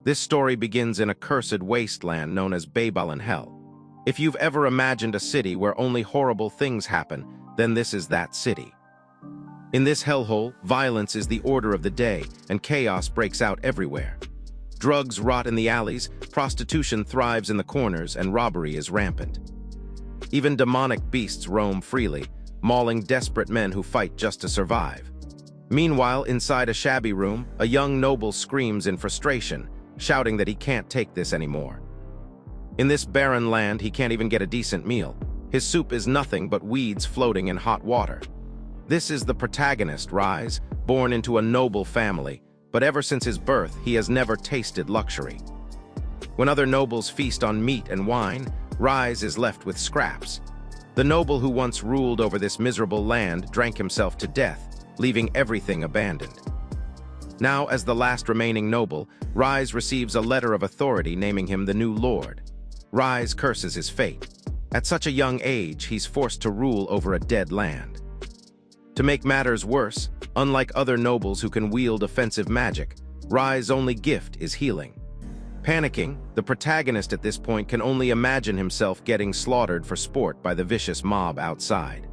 This story begins in a cursed wasteland known as Babylon Hell. If you've ever imagined a city where only horrible things happen, then this is that city. In this hellhole, violence is the order of the day, and chaos breaks out everywhere. Drugs rot in the alleys, prostitution thrives in the corners, and robbery is rampant. Even demonic beasts roam freely, mauling desperate men who fight just to survive. Meanwhile, inside a shabby room, a young noble screams in frustration, shouting that he can't take this anymore. In this barren land, he can't even get a decent meal. His soup is nothing but weeds floating in hot water. This is the protagonist, Rise, born into a noble family, but ever since his birth, he has never tasted luxury. When other nobles feast on meat and wine, Rise is left with scraps. The noble who once ruled over this miserable land drank himself to death, leaving everything abandoned. Now, as the last remaining noble, Rise receives a letter of authority naming him the new lord. Rise curses his fate. At such a young age, he's forced to rule over a dead land. To make matters worse, unlike other nobles who can wield offensive magic, Rise's only gift is healing. Panicking, the protagonist at this point can only imagine himself getting slaughtered for sport by the vicious mob outside.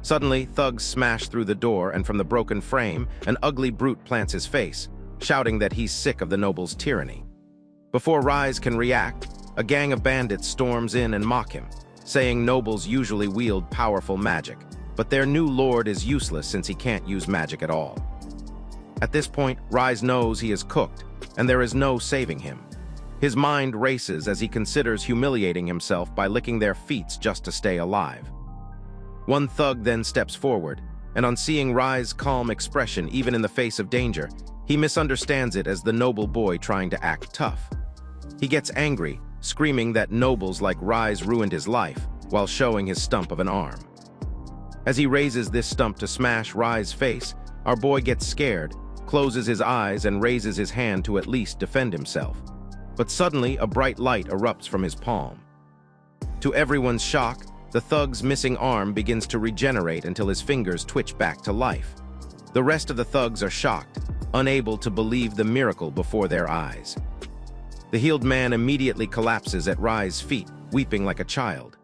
Suddenly, thugs smash through the door, and from the broken frame, an ugly brute plants his face, shouting that he's sick of the noble's tyranny. Before Rise can react, a gang of bandits storms in and mock him, saying nobles usually wield powerful magic, but their new lord is useless since he can't use magic at all. At this point, Rise knows he is cooked, and there is no saving him. His mind races as he considers humiliating himself by licking their feet just to stay alive. One thug then steps forward, and on seeing Rise's calm expression even in the face of danger, he misunderstands it as the noble boy trying to act tough. He gets angry, screaming that nobles like Rise ruined his life, while showing his stump of an arm. As he raises this stump to smash Rise's face, our boy gets scared, closes his eyes, and raises his hand to at least defend himself. But suddenly, a bright light erupts from his palm. To everyone's shock, the thug's missing arm begins to regenerate until his fingers twitch back to life. The rest of the thugs are shocked, unable to believe the miracle before their eyes. The healed man immediately collapses at Rise's feet, weeping like a child.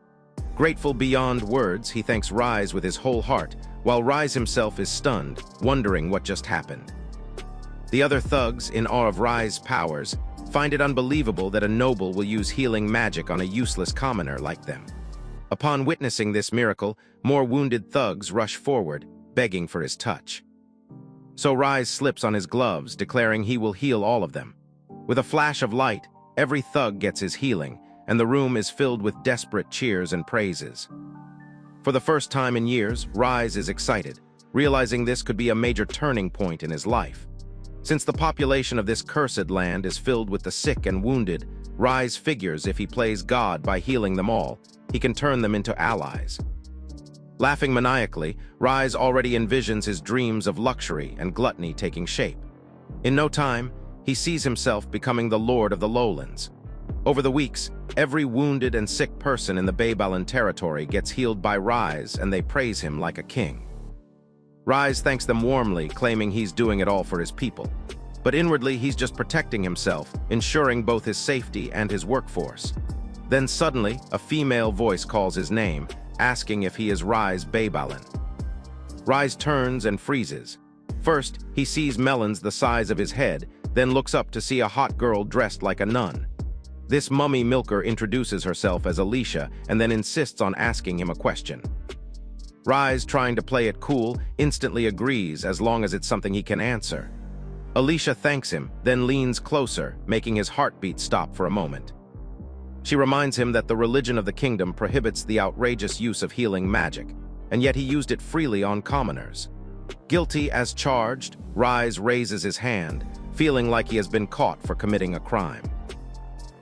Grateful beyond words, he thanks Rise with his whole heart, while Rise himself is stunned, wondering what just happened. The other thugs, in awe of Rise's powers, find it unbelievable that a noble will use healing magic on a useless commoner like them. Upon witnessing this miracle, more wounded thugs rush forward, begging for his touch. So Rise slips on his gloves, declaring he will heal all of them. With a flash of light, every thug gets his healing, and the room is filled with desperate cheers and praises. For the first time in years, Rise is excited, realizing this could be a major turning point in his life. Since the population of this cursed land is filled with the sick and wounded, Rise figures if he plays God by healing them all, he can turn them into allies. Laughing maniacally, Rise already envisions his dreams of luxury and gluttony taking shape. In no time, he sees himself becoming the Lord of the Lowlands. Over the weeks, every wounded and sick person in the Babylon territory gets healed by Rise, and they praise him like a king. Rise thanks them warmly, claiming he's doing it all for his people. But inwardly, he's just protecting himself, ensuring both his safety and his workforce. Then suddenly, a female voice calls his name, asking if he is Rise Babylon. Rise turns and freezes. First, he sees melons the size of his head, then looks up to see a hot girl dressed like a nun. This mummy milker introduces herself as Alicia and then insists on asking him a question. Rise, trying to play it cool, instantly agrees as long as it's something he can answer. Alicia thanks him, then leans closer, making his heartbeat stop for a moment. She reminds him that the religion of the kingdom prohibits the outrageous use of healing magic, and yet he used it freely on commoners. Guilty as charged, Rise raises his hand, feeling like he has been caught for committing a crime.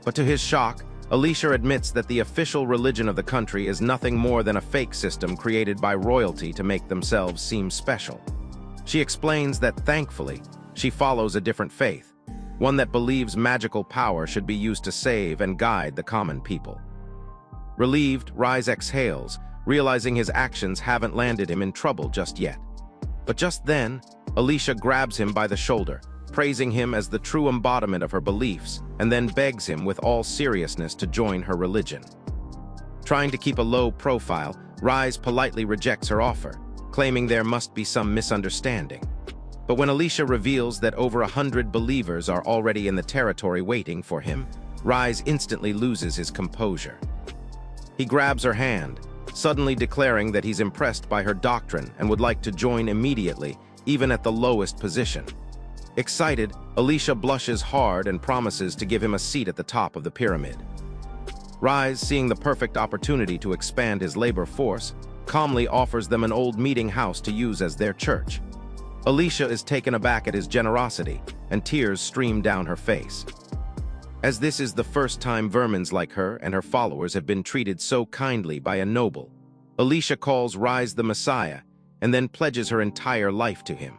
But to his shock, Alicia admits that the official religion of the country is nothing more than a fake system created by royalty to make themselves seem special. She explains that, thankfully, she follows a different faith, one that believes magical power should be used to save and guide the common people. Relieved, Rise exhales, realizing his actions haven't landed him in trouble just yet. But just then, Alicia grabs him by the shoulder, praising him as the true embodiment of her beliefs, and then begs him with all seriousness to join her religion. Trying to keep a low profile, Rise politely rejects her offer, claiming there must be some misunderstanding. But when Alicia reveals that over 100 believers are already in the territory waiting for him, Rise instantly loses his composure. He grabs her hand, suddenly declaring that he's impressed by her doctrine and would like to join immediately, even at the lowest position. Excited, Alicia blushes hard and promises to give him a seat at the top of the pyramid. Rise, seeing the perfect opportunity to expand his labor force, calmly offers them an old meeting house to use as their church. Alicia is taken aback at his generosity, and tears stream down her face. As this is the first time vermins like her and her followers have been treated so kindly by a noble, Alicia calls Rise the Messiah and then pledges her entire life to him.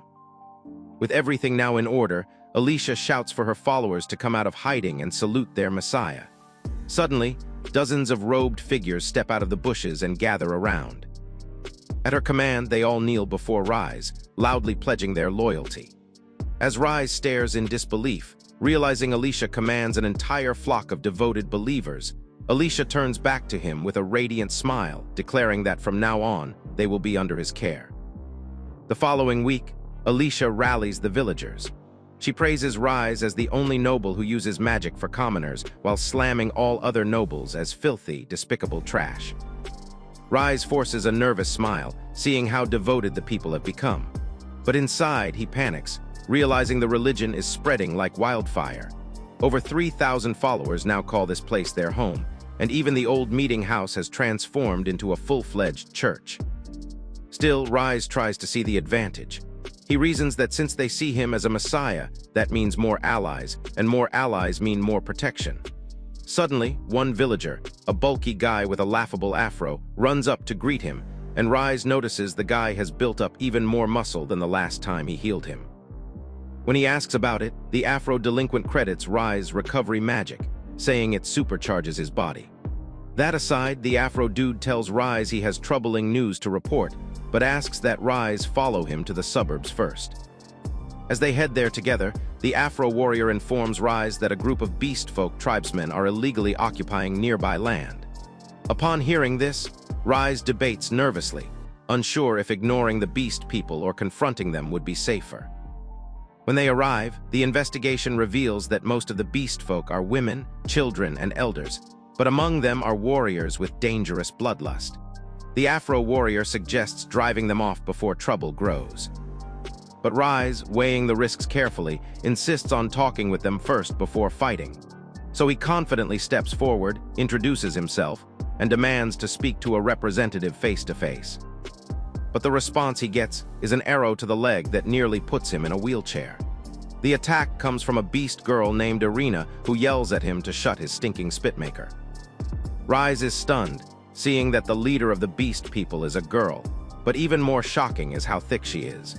With everything now in order, Alicia shouts for her followers to come out of hiding and salute their Messiah. Suddenly, dozens of robed figures step out of the bushes and gather around. At her command, they all kneel before Rise, loudly pledging their loyalty. As Rise stares in disbelief, realizing Alicia commands an entire flock of devoted believers, Alicia turns back to him with a radiant smile, declaring that from now on, they will be under his care. The following week, Alicia rallies the villagers. She praises Rise as the only noble who uses magic for commoners, while slamming all other nobles as filthy, despicable trash. Rise forces a nervous smile, seeing how devoted the people have become. But inside, he panics, realizing the religion is spreading like wildfire. Over 3,000 followers now call this place their home, and even the old meeting house has transformed into a full-fledged church. Still, Rise tries to see the advantage. He reasons that since they see him as a messiah, that means more allies, and more allies mean more protection. Suddenly, one villager, a bulky guy with a laughable afro, runs up to greet him, and Rise notices the guy has built up even more muscle than the last time he healed him. When he asks about it, the Afro delinquent credits Rise recovery magic, saying it supercharges his body. That aside, the Afro dude tells Rise he has troubling news to report, but asks that Rise follow him to the suburbs first. As they head there together, the Afro warrior informs Rise that a group of beast folk tribesmen are illegally occupying nearby land. Upon hearing this, Rise debates nervously, unsure if ignoring the beast people or confronting them would be safer. When they arrive, the investigation reveals that most of the beast folk are women, children, and elders, but among them are warriors with dangerous bloodlust. The Afro warrior suggests driving them off before trouble grows. But Rise, weighing the risks carefully, insists on talking with them first before fighting. So he confidently steps forward, introduces himself, and demands to speak to a representative face-to-face. But the response he gets is an arrow to the leg that nearly puts him in a wheelchair. The attack comes from a beast girl named Irina, who yells at him to shut his stinking spitmaker. Rise is stunned, seeing that the leader of the beast people is a girl, but even more shocking is how thick she is.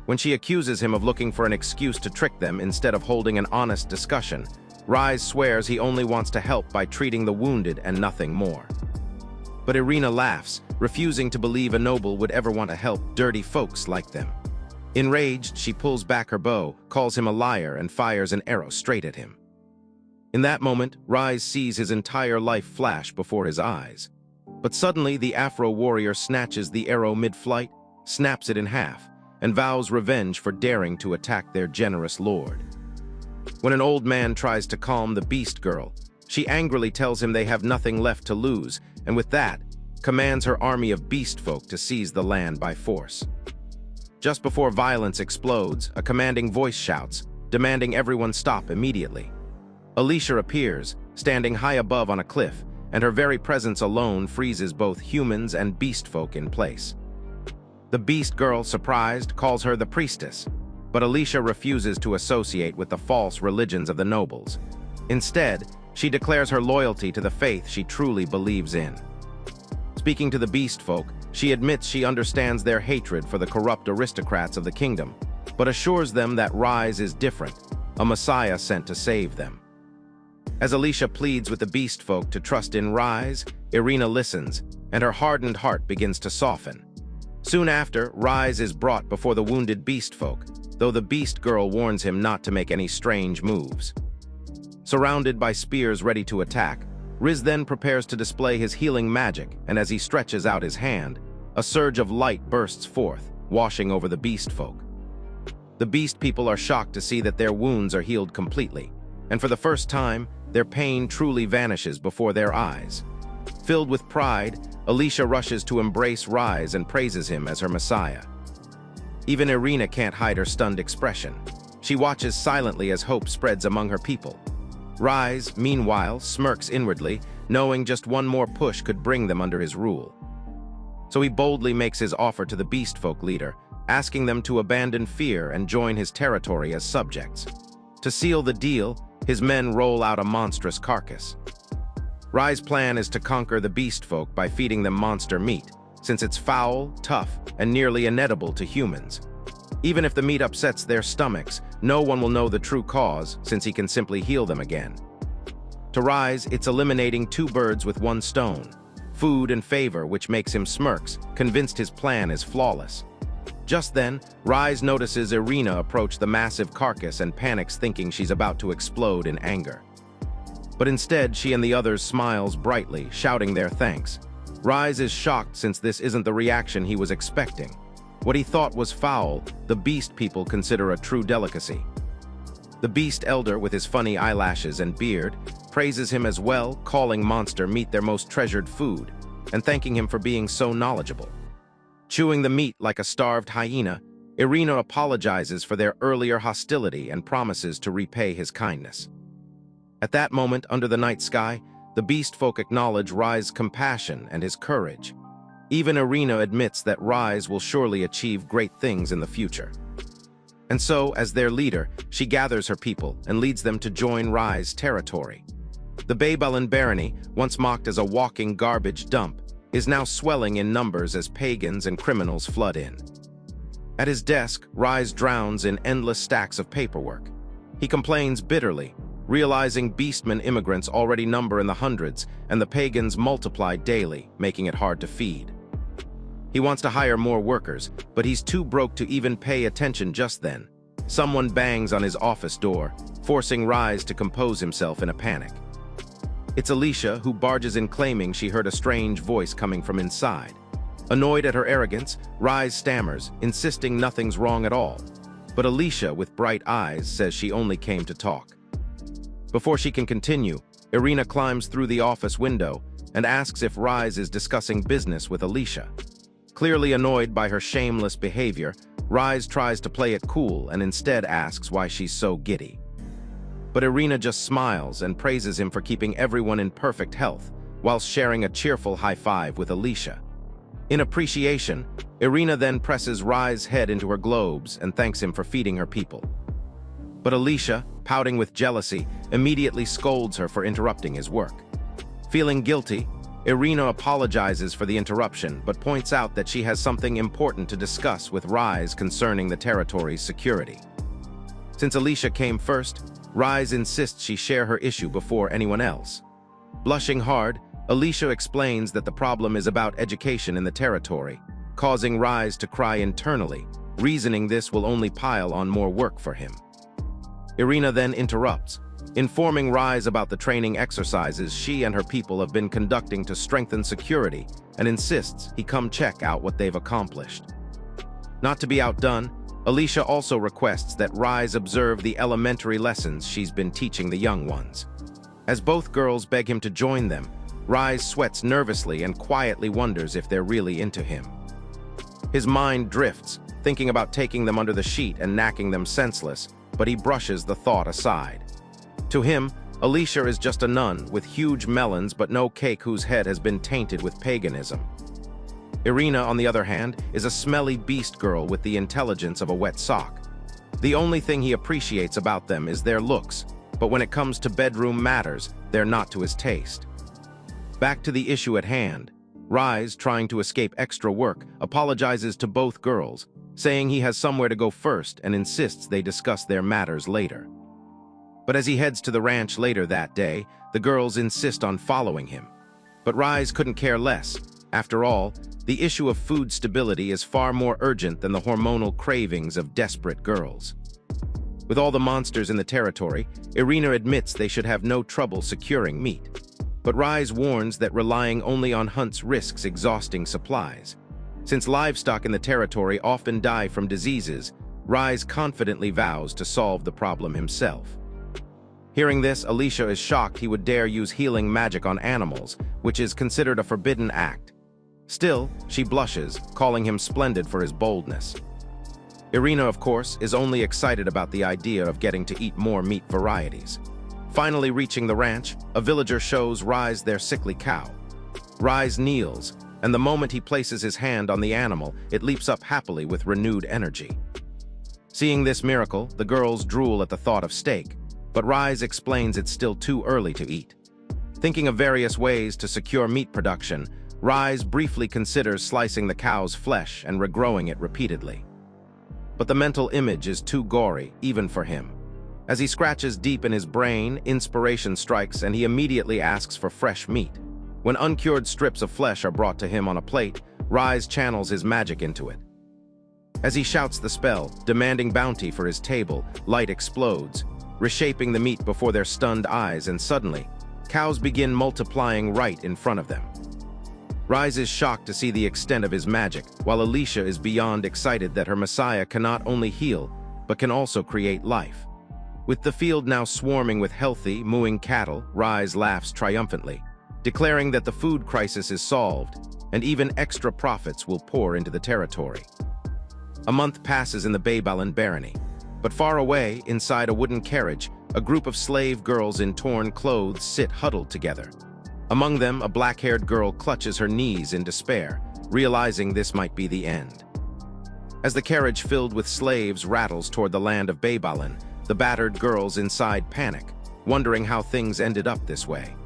When she accuses him of looking for an excuse to trick them instead of holding an honest discussion, Rise swears he only wants to help by treating the wounded and nothing more. But Irina laughs, refusing to believe a noble would ever want to help dirty folks like them. Enraged, she pulls back her bow, calls him a liar, and fires an arrow straight at him. In that moment, Rise sees his entire life flash before his eyes. But suddenly, the Afro warrior snatches the arrow mid-flight, snaps it in half, and vows revenge for daring to attack their generous lord. When an old man tries to calm the beast girl, she angrily tells him they have nothing left to lose, and with that, commands her army of beast folk to seize the land by force. Just before violence explodes, a commanding voice shouts, demanding everyone stop immediately. Alicia appears, standing high above on a cliff, and her very presence alone freezes both humans and beast folk in place. The beast girl, surprised, calls her the priestess, but Alicia refuses to associate with the false religions of the nobles. Instead, she declares her loyalty to the faith she truly believes in. Speaking to the beast folk, she admits she understands their hatred for the corrupt aristocrats of the kingdom, but assures them that Rise is different, a messiah sent to save them. As Alicia pleads with the beast folk to trust in Rise, Irina listens, and her hardened heart begins to soften. Soon after, Rise is brought before the wounded beast folk, though the beast girl warns him not to make any strange moves. Surrounded by spears ready to attack, Riz then prepares to display his healing magic, and as he stretches out his hand, a surge of light bursts forth, washing over the beast folk. The beast people are shocked to see that their wounds are healed completely, and for the first time, their pain truly vanishes before their eyes. Filled with pride, Alicia rushes to embrace Rise and praises him as her messiah. Even Irina can't hide her stunned expression. She watches silently as hope spreads among her people. Rise, meanwhile, smirks inwardly, knowing just one more push could bring them under his rule. So he boldly makes his offer to the beast folk leader, asking them to abandon fear and join his territory as subjects. To seal the deal, his men roll out a monstrous carcass. Rise's plan is to conquer the beast folk by feeding them monster meat, since it's foul, tough, and nearly inedible to humans. Even if the meat upsets their stomachs, no one will know the true cause, since he can simply heal them again. To Rise, it's eliminating two birds with one stone. Food and favor, which makes him smirks, convinced his plan is flawless. Just then, Rise notices Irina approach the massive carcass and panics, thinking she's about to explode in anger. But instead, she and the others smiles brightly, shouting their thanks. Rise is shocked since this isn't the reaction he was expecting. What he thought was foul, the beast people consider a true delicacy. The beast elder, with his funny eyelashes and beard, praises him as well, calling monster meat their most treasured food, and thanking him for being so knowledgeable. Chewing the meat like a starved hyena, Irina apologizes for their earlier hostility and promises to repay his kindness. At that moment, under the night sky, the beast folk acknowledge Rise's compassion and his courage. Even Irina admits that Rise will surely achieve great things in the future. And so, as their leader, she gathers her people and leads them to join Rise's territory. The Babylon barony, once mocked as a walking garbage dump, is now swelling in numbers as pagans and criminals flood in. At his desk, Rise drowns in endless stacks of paperwork. He complains bitterly, realizing beastmen immigrants already number in the hundreds and the pagans multiply daily, making it hard to feed. He wants to hire more workers, but he's too broke to even pay attention just then. Someone bangs on his office door, forcing Rise to compose himself in a panic. It's Alicia, who barges in claiming she heard a strange voice coming from inside. Annoyed at her arrogance, Rise stammers, insisting nothing's wrong at all. But Alicia, with bright eyes, says she only came to talk. Before she can continue, Irina climbs through the office window and asks if Rise is discussing business with Alicia. Clearly annoyed by her shameless behavior, Rise tries to play it cool and instead asks why she's so giddy. But Irina just smiles and praises him for keeping everyone in perfect health, whilst sharing a cheerful high five with Alicia. In appreciation, Irina then presses Rise's head into her globes and thanks him for feeding her people. But Alicia, pouting with jealousy, immediately scolds her for interrupting his work. Feeling guilty, Irina apologizes for the interruption, but points out that she has something important to discuss with Rise concerning the territory's security. Since Alicia came first, Rise insists she share her issue before anyone else. Blushing hard, Alicia explains that the problem is about education in the territory, causing Rise to cry internally, reasoning this will only pile on more work for him. Irina then interrupts, informing Rise about the training exercises she and her people have been conducting to strengthen security, and insists he come check out what they've accomplished. Not to be outdone, Alicia also requests that Rise observe the elementary lessons she's been teaching the young ones. As both girls beg him to join them, Rise sweats nervously and quietly wonders if they're really into him. His mind drifts, thinking about taking them under the sheet and knacking them senseless, but he brushes the thought aside. To him, Alicia is just a nun with huge melons but no cake whose head has been tainted with paganism. Irina, on the other hand, is a smelly beast girl with the intelligence of a wet sock. The only thing he appreciates about them is their looks, but when it comes to bedroom matters, they're not to his taste. Back to the issue at hand, Rise, trying to escape extra work, apologizes to both girls, saying he has somewhere to go first and insists they discuss their matters later. But as he heads to the ranch later that day, the girls insist on following him. But Rise couldn't care less, After all, the issue of food stability is far more urgent than the hormonal cravings of desperate girls. With all the monsters in the territory, Irina admits they should have no trouble securing meat. But Rise warns that relying only on hunts risks exhausting supplies. Since livestock in the territory often die from diseases, Rise confidently vows to solve the problem himself. Hearing this, Alicia is shocked he would dare use healing magic on animals, which is considered a forbidden act. Still, she blushes, calling him splendid for his boldness. Irina, of course, is only excited about the idea of getting to eat more meat varieties. Finally reaching the ranch, a villager shows Rise their sickly cow. Rise kneels, and the moment he places his hand on the animal, it leaps up happily with renewed energy. Seeing this miracle, the girls drool at the thought of steak, but Rise explains it's still too early to eat. Thinking of various ways to secure meat production, Rise briefly considers slicing the cow's flesh and regrowing it repeatedly. But the mental image is too gory, even for him. As he scratches deep in his brain, inspiration strikes and he immediately asks for fresh meat. When uncured strips of flesh are brought to him on a plate, Rise channels his magic into it. As he shouts the spell, demanding bounty for his table, light explodes, reshaping the meat before their stunned eyes, and suddenly, cows begin multiplying right in front of them. Rise is shocked to see the extent of his magic, while Alicia is beyond excited that her messiah can not only heal, but can also create life. With the field now swarming with healthy, mooing cattle, Rise laughs triumphantly, declaring that the food crisis is solved, and even extra profits will pour into the territory. A month passes in the Baybalin barony, but far away, inside a wooden carriage, a group of slave girls in torn clothes sit huddled together. Among them, a black-haired girl clutches her knees in despair, realizing this might be the end. As the carriage filled with slaves rattles toward the land of Baybalin, the battered girls inside panic, wondering how things ended up this way.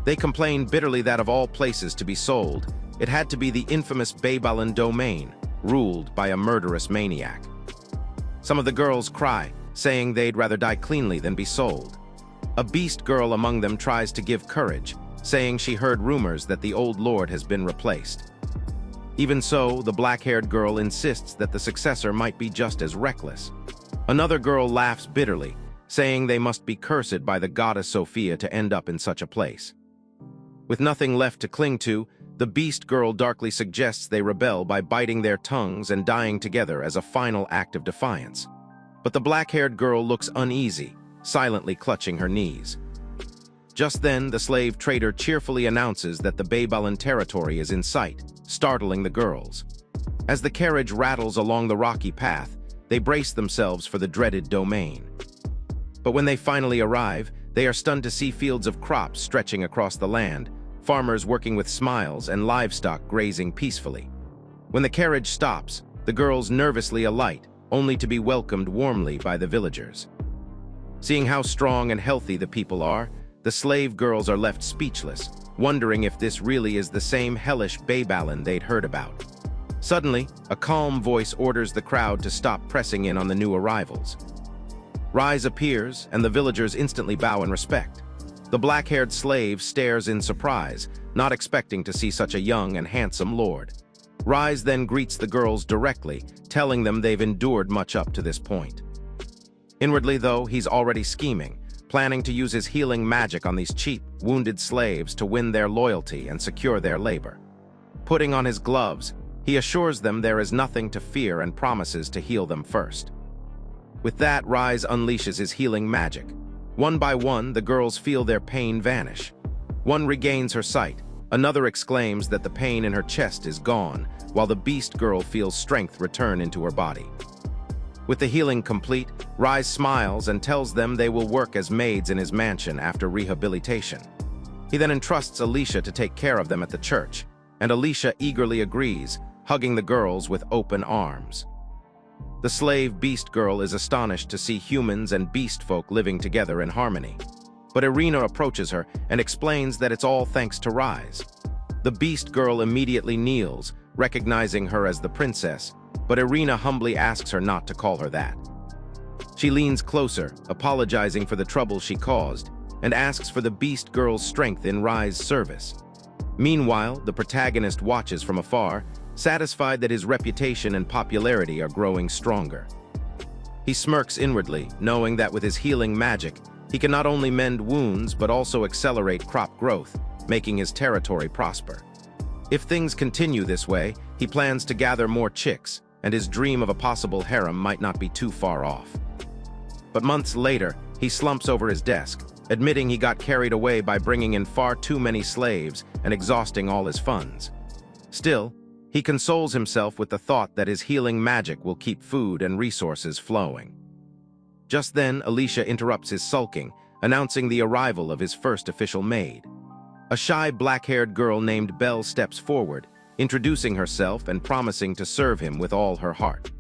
They complain bitterly that of all places to be sold, it had to be the infamous Baybalin domain, ruled by a murderous maniac. Some of the girls cry, saying they'd rather die cleanly than be sold. A beast girl among them tries to give courage, saying she heard rumors that the old lord has been replaced. Even so, the black-haired girl insists that the successor might be just as reckless. Another girl laughs bitterly, saying they must be cursed by the goddess Sophia to end up in such a place. With nothing left to cling to, the beast girl darkly suggests they rebel by biting their tongues and dying together as a final act of defiance. But the black-haired girl looks uneasy, silently clutching her knees. Just then, the slave trader cheerfully announces that the Baybalin territory is in sight, startling the girls. As the carriage rattles along the rocky path, they brace themselves for the dreaded domain. But when they finally arrive, they are stunned to see fields of crops stretching across the land, farmers working with smiles and livestock grazing peacefully. When the carriage stops, the girls nervously alight, only to be welcomed warmly by the villagers. Seeing how strong and healthy the people are, the slave girls are left speechless, wondering if this really is the same hellish Baybalin they'd heard about. Suddenly, a calm voice orders the crowd to stop pressing in on the new arrivals. Rise appears, and the villagers instantly bow in respect. The black-haired slave stares in surprise, not expecting to see such a young and handsome lord. Rise then greets the girls directly, telling them they've endured much up to this point. Inwardly, though, he's already scheming, planning to use his healing magic on these cheap, wounded slaves to win their loyalty and secure their labor. Putting on his gloves, he assures them there is nothing to fear and promises to heal them first. With that, Rise unleashes his healing magic. One by one, the girls feel their pain vanish. One regains her sight, another exclaims that the pain in her chest is gone, while the beast girl feels strength return into her body. With the healing complete, Rise smiles and tells them they will work as maids in his mansion after rehabilitation. He then entrusts Alicia to take care of them at the church, and Alicia eagerly agrees, hugging the girls with open arms. The slave beast girl is astonished to see humans and beast folk living together in harmony. But Irina approaches her and explains that it's all thanks to Rise. The beast girl immediately kneels, recognizing her as the princess, but Irina humbly asks her not to call her that. She leans closer, apologizing for the trouble she caused, and asks for the beast girl's strength in Rise's service. Meanwhile, the protagonist watches from afar, satisfied that his reputation and popularity are growing stronger. He smirks inwardly, knowing that with his healing magic, he can not only mend wounds but also accelerate crop growth, making his territory prosper. If things continue this way, he plans to gather more chicks, and his dream of a possible harem might not be too far off. But months later, he slumps over his desk, admitting he got carried away by bringing in far too many slaves and exhausting all his funds. Still, he consoles himself with the thought that his healing magic will keep food and resources flowing. Just then, Alicia interrupts his sulking, announcing the arrival of his first official maid. A shy black-haired girl named Belle steps forward, introducing herself and promising to serve him with all her heart.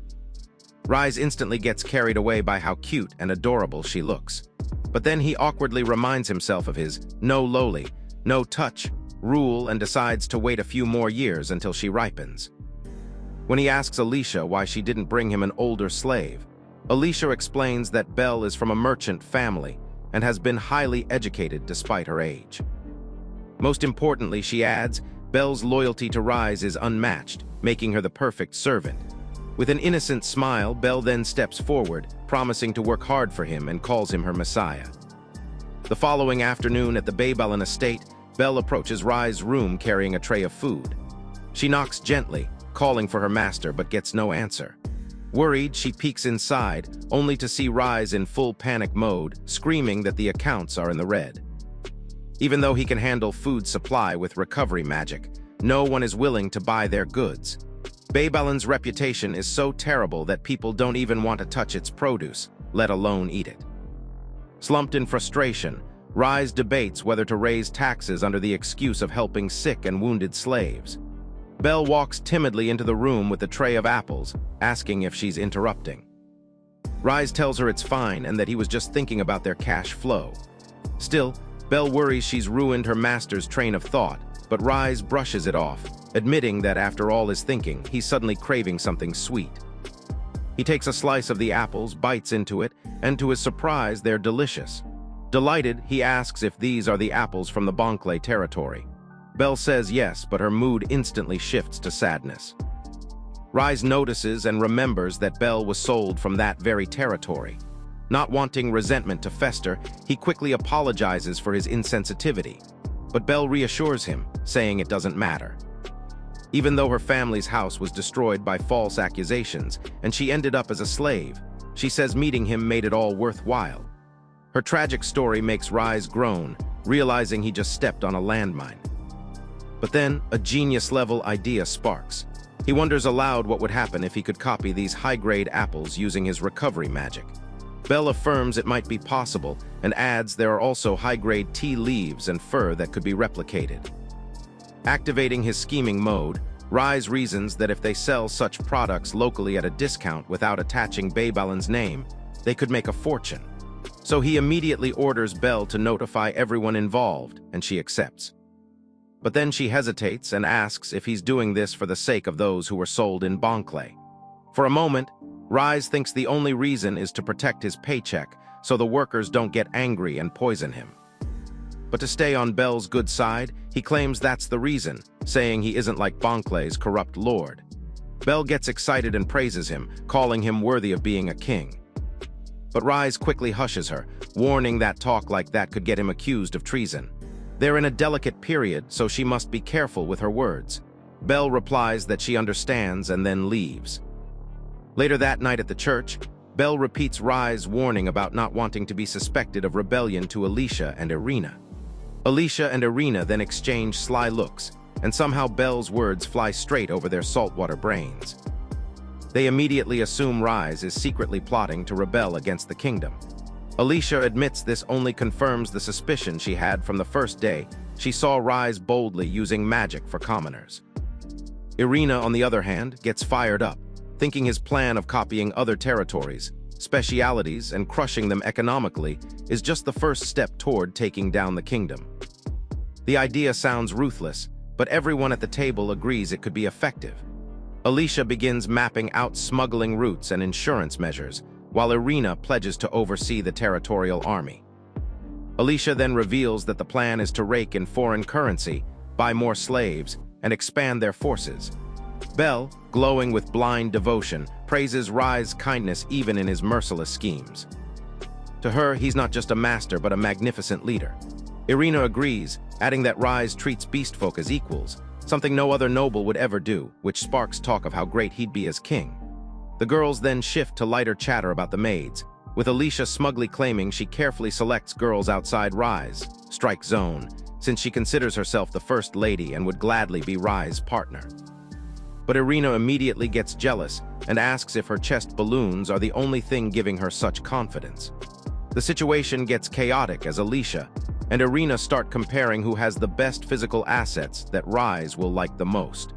Rise instantly gets carried away by how cute and adorable she looks. But then he awkwardly reminds himself of his no lowly, no touch rule and decides to wait a few more years until she ripens. When he asks Alicia why she didn't bring him an older slave, Alicia explains that Belle is from a merchant family and has been highly educated despite her age. Most importantly, she adds, Belle's loyalty to Rise is unmatched, making her the perfect servant. With an innocent smile, Belle then steps forward, promising to work hard for him and calls him her messiah. The following afternoon at the Babylon estate, Belle approaches Rise's room carrying a tray of food. She knocks gently, calling for her master, but gets no answer. Worried, she peeks inside, only to see Rise in full panic mode, screaming that the accounts are in the red. Even though he can handle food supply with recovery magic, no one is willing to buy their goods. Babylon's reputation is so terrible that people don't even want to touch its produce, let alone eat it. Slumped in frustration, Rise debates whether to raise taxes under the excuse of helping sick and wounded slaves. Belle walks timidly into the room with a tray of apples, asking if she's interrupting. Rise tells her it's fine and that he was just thinking about their cash flow. Still, Belle worries she's ruined her master's train of thought, but Rise brushes it off, admitting that after all his thinking, he's suddenly craving something sweet. He takes a slice of the apples, bites into it, and to his surprise, they're delicious. Delighted, he asks if these are the apples from the Bonkley territory. Belle says yes, but her mood instantly shifts to sadness. Rise notices and remembers that Belle was sold from that very territory. Not wanting resentment to fester, he quickly apologizes for his insensitivity. But Belle reassures him, saying it doesn't matter. Even though her family's house was destroyed by false accusations and she ended up as a slave, she says meeting him made it all worthwhile. Her tragic story makes Rise groan, realizing he just stepped on a landmine. But then, a genius-level idea sparks. He wonders aloud what would happen if he could copy these high-grade apples using his recovery magic. Belle affirms it might be possible and adds there are also high-grade tea leaves and fur that could be replicated. Activating his scheming mode, Rise reasons that if they sell such products locally at a discount without attaching Babylon's name, they could make a fortune. So he immediately orders Belle to notify everyone involved, and she accepts. But then she hesitates and asks if he's doing this for the sake of those who were sold in Bonkley. For a moment, Rise thinks the only reason is to protect his paycheck so the workers don't get angry and poison him. But to stay on Belle's good side, he claims that's the reason, saying he isn't like Bonkley's corrupt lord. Belle gets excited and praises him, calling him worthy of being a king. But Rise quickly hushes her, warning that talk like that could get him accused of treason. They're in a delicate period, so she must be careful with her words. Belle replies that she understands and then leaves. Later that night at the church, Belle repeats Rise's warning about not wanting to be suspected of rebellion to Alicia and Irina. Alicia and Irina then exchange sly looks, and somehow Belle's words fly straight over their saltwater brains. They immediately assume Rise is secretly plotting to rebel against the kingdom. Alicia admits this only confirms the suspicion she had from the first day she saw Rise boldly using magic for commoners. Irina, on the other hand, gets fired up, thinking his plan of copying other territories, specialities, and crushing them economically is just the first step toward taking down the kingdom. The idea sounds ruthless, but everyone at the table agrees it could be effective. Alicia begins mapping out smuggling routes and insurance measures, while Irina pledges to oversee the territorial army. Alicia then reveals that the plan is to rake in foreign currency, buy more slaves, and expand their forces. Bel, glowing with blind devotion, praises Rai's kindness even in his merciless schemes. To her, he's not just a master but a magnificent leader. Irina agrees, adding that Rais treats beastfolk as equals, something no other noble would ever do, which sparks talk of how great he'd be as king. The girls then shift to lighter chatter about the maids, with Alicia smugly claiming she carefully selects girls outside Rais' strike zone, since she considers herself the first lady and would gladly be Rais' partner. But Irina immediately gets jealous and asks if her chest balloons are the only thing giving her such confidence. The situation gets chaotic as Alicia and Irina start comparing who has the best physical assets that Rais will like the most.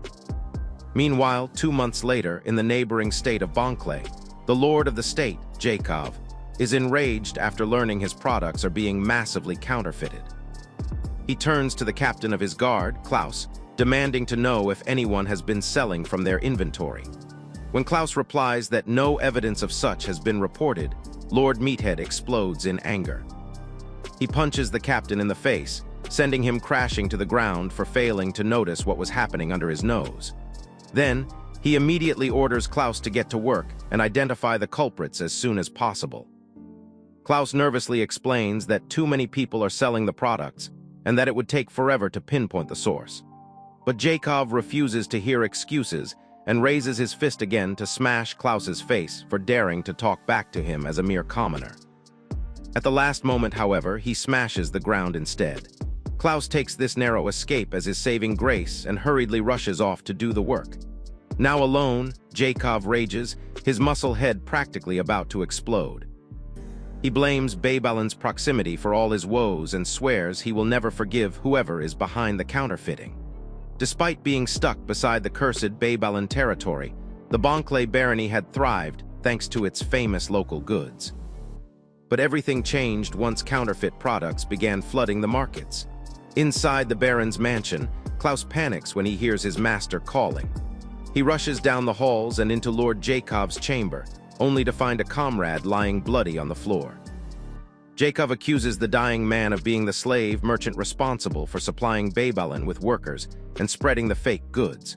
Meanwhile, 2 months later, in the neighboring state of Bonkley, the lord of the state, Jakov, is enraged after learning his products are being massively counterfeited. He turns to the captain of his guard, Klaus, demanding to know if anyone has been selling from their inventory. When Klaus replies that no evidence of such has been reported, Lord Meathead explodes in anger. He punches the captain in the face, sending him crashing to the ground for failing to notice what was happening under his nose. Then, he immediately orders Klaus to get to work and identify the culprits as soon as possible. Klaus nervously explains that too many people are selling the products and that it would take forever to pinpoint the source. But Jakov refuses to hear excuses and raises his fist again to smash Klaus's face for daring to talk back to him as a mere commoner. At the last moment, however, he smashes the ground instead. Klaus takes this narrow escape as his saving grace and hurriedly rushes off to do the work. Now alone, Jakov rages, his muscle head practically about to explode. He blames Baybalin's proximity for all his woes and swears he will never forgive whoever is behind the counterfeiting. Despite being stuck beside the cursed Baybalin territory, the Bonkley barony had thrived thanks to its famous local goods. But everything changed once counterfeit products began flooding the markets. Inside the Baron's mansion, Klaus panics when he hears his master calling. He rushes down the halls and into Lord Jakov's chamber, only to find a comrade lying bloody on the floor. Jakov accuses the dying man of being the slave merchant responsible for supplying Baybalin with workers and spreading the fake goods.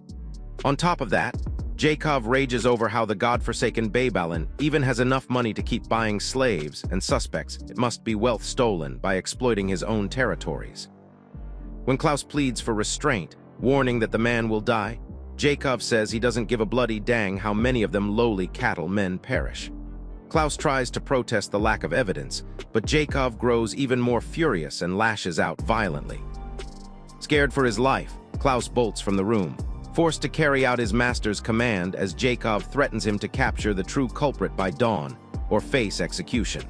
On top of that, Jakov rages over how the godforsaken Baybalin even has enough money to keep buying slaves and suspects it must be wealth stolen by exploiting his own territories. When Klaus pleads for restraint, warning that the man will die, Jakov says he doesn't give a bloody dang how many of them lowly cattle men perish. Klaus tries to protest the lack of evidence, but Jakov grows even more furious and lashes out violently. Scared for his life, Klaus bolts from the room, forced to carry out his master's command as Jakov threatens him to capture the true culprit by dawn or face execution.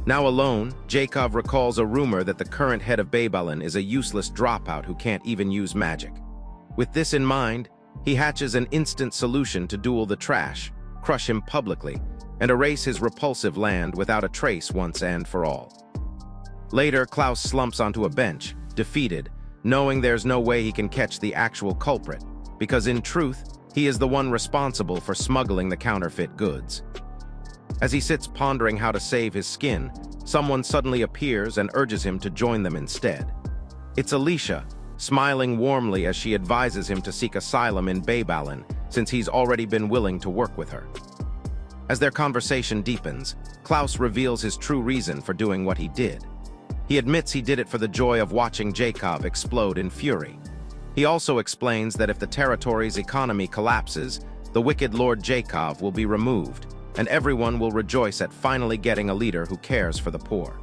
Now alone, Jakov recalls a rumor that the current head of Baybalin is a useless dropout who can't even use magic. With this in mind, he hatches an instant solution to duel the trash, crush him publicly, and erase his repulsive land without a trace once and for all. Later, Klaus slumps onto a bench, defeated, knowing there's no way he can catch the actual culprit, because in truth, he is the one responsible for smuggling the counterfeit goods. As he sits pondering how to save his skin, someone suddenly appears and urges him to join them instead. It's Alicia, smiling warmly as she advises him to seek asylum in Baybalin, since he's already been willing to work with her. As their conversation deepens, Klaus reveals his true reason for doing what he did. He admits he did it for the joy of watching Jakov explode in fury. He also explains that if the territory's economy collapses, the wicked Lord Jakov will be removed, and everyone will rejoice at finally getting a leader who cares for the poor.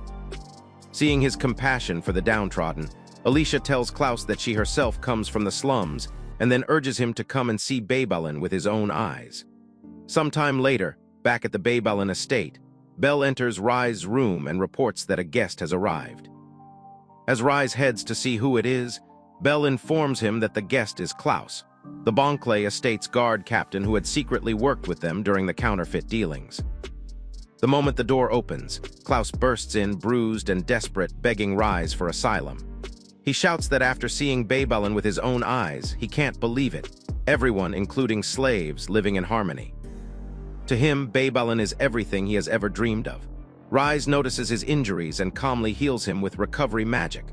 Seeing his compassion for the downtrodden, Alicia tells Klaus that she herself comes from the slums, and then urges him to come and see Baybalin with his own eyes. Sometime later, back at the Baybalin estate, Bel enters Rais' room and reports that a guest has arrived. As Rais heads to see who it is, Bel informs him that the guest is Klaus, the Bonkley estate's guard captain who had secretly worked with them during the counterfeit dealings. The moment the door opens, Klaus bursts in, bruised and desperate, begging Rais for asylum. He shouts that after seeing Baybalin with his own eyes, he can't believe it, everyone, including slaves, living in harmony. To him, Baybalin is everything he has ever dreamed of. Rais notices his injuries and calmly heals him with recovery magic.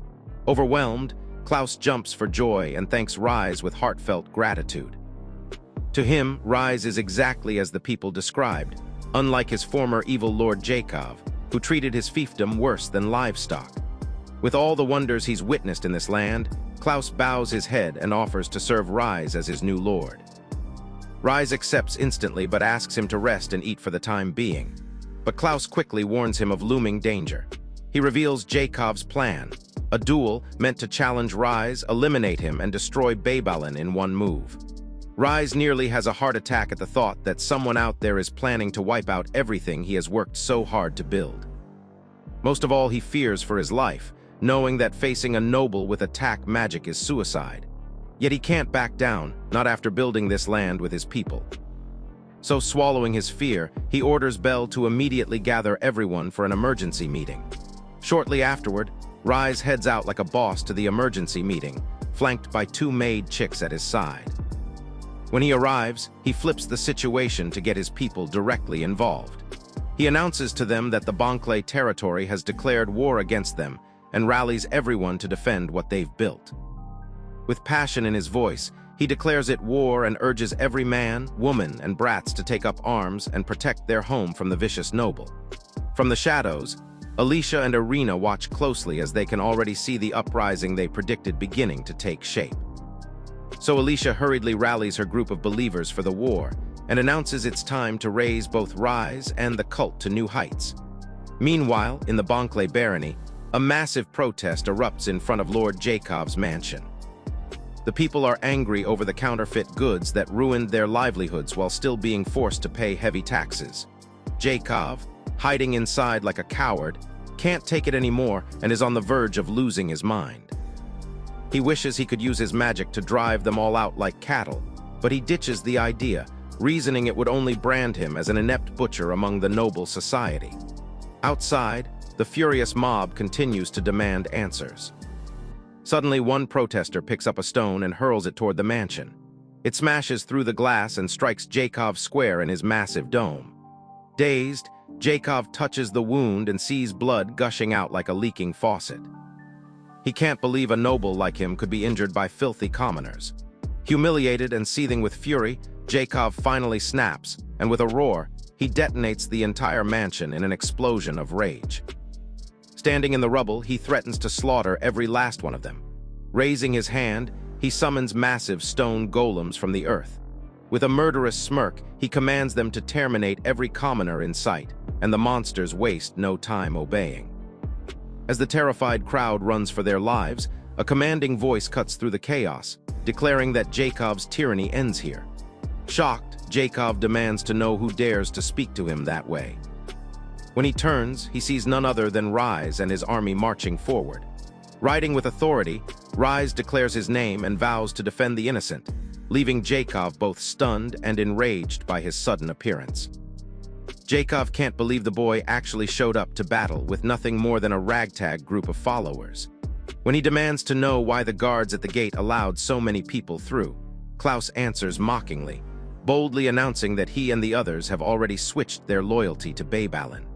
Overwhelmed, Klaus jumps for joy and thanks Rise with heartfelt gratitude. To him, Rise is exactly as the people described, unlike his former evil lord Jacob, who treated his fiefdom worse than livestock. With all the wonders he's witnessed in this land, Klaus bows his head and offers to serve Rise as his new lord. Rise accepts instantly but asks him to rest and eat for the time being. But Klaus quickly warns him of looming danger. He reveals Jacob's plan, a duel meant to challenge Rise, eliminate him, and destroy Babylon in one move. Rise nearly has a heart attack at the thought that someone out there is planning to wipe out everything he has worked so hard to build. Most of all, he fears for his life, knowing that facing a noble with attack magic is suicide. Yet he can't back down, not after building this land with his people. So swallowing his fear, he orders Bell to immediately gather everyone for an emergency meeting. Shortly afterward, Rise heads out like a boss to the emergency meeting, flanked by 2 maid chicks at his side. When he arrives, he flips the situation to get his people directly involved. He announces to them that the Bonkley territory has declared war against them and rallies everyone to defend what they've built. With passion in his voice, he declares it war and urges every man, woman, and brats to take up arms and protect their home from the vicious noble. From the shadows, Alicia and Irina watch closely as they can already see the uprising they predicted beginning to take shape. So Alicia hurriedly rallies her group of believers for the war and announces it's time to raise both Rise and the cult to new heights. Meanwhile, in the Bonkley barony, a massive protest erupts in front of Lord Jacob's mansion. The people are angry over the counterfeit goods that ruined their livelihoods while still being forced to pay heavy taxes. Jacob, hiding inside like a coward, can't take it anymore and is on the verge of losing his mind. He wishes he could use his magic to drive them all out like cattle, but he ditches the idea, reasoning it would only brand him as an inept butcher among the noble society. Outside, the furious mob continues to demand answers. Suddenly, one protester picks up a stone and hurls it toward the mansion. It smashes through the glass and strikes Jacob square in his massive dome. Dazed, Jacob touches the wound and sees blood gushing out like a leaking faucet. He can't believe a noble like him could be injured by filthy commoners. Humiliated and seething with fury, Jacob finally snaps, and with a roar, he detonates the entire mansion in an explosion of rage. Standing in the rubble, he threatens to slaughter every last one of them. Raising his hand, he summons massive stone golems from the earth. With a murderous smirk, he commands them to terminate every commoner in sight, and the monsters waste no time obeying. As the terrified crowd runs for their lives, a commanding voice cuts through the chaos, declaring that Jacob's tyranny ends here. Shocked, Jacob demands to know who dares to speak to him that way. When he turns, he sees none other than Rise and his army marching forward. Riding with authority, Rise declares his name and vows to defend the innocent, leaving Jacob both stunned and enraged by his sudden appearance. Jacob can't believe the boy actually showed up to battle with nothing more than a ragtag group of followers. When he demands to know why the guards at the gate allowed so many people through, Klaus answers mockingly, boldly announcing that he and the others have already switched their loyalty to Babylon.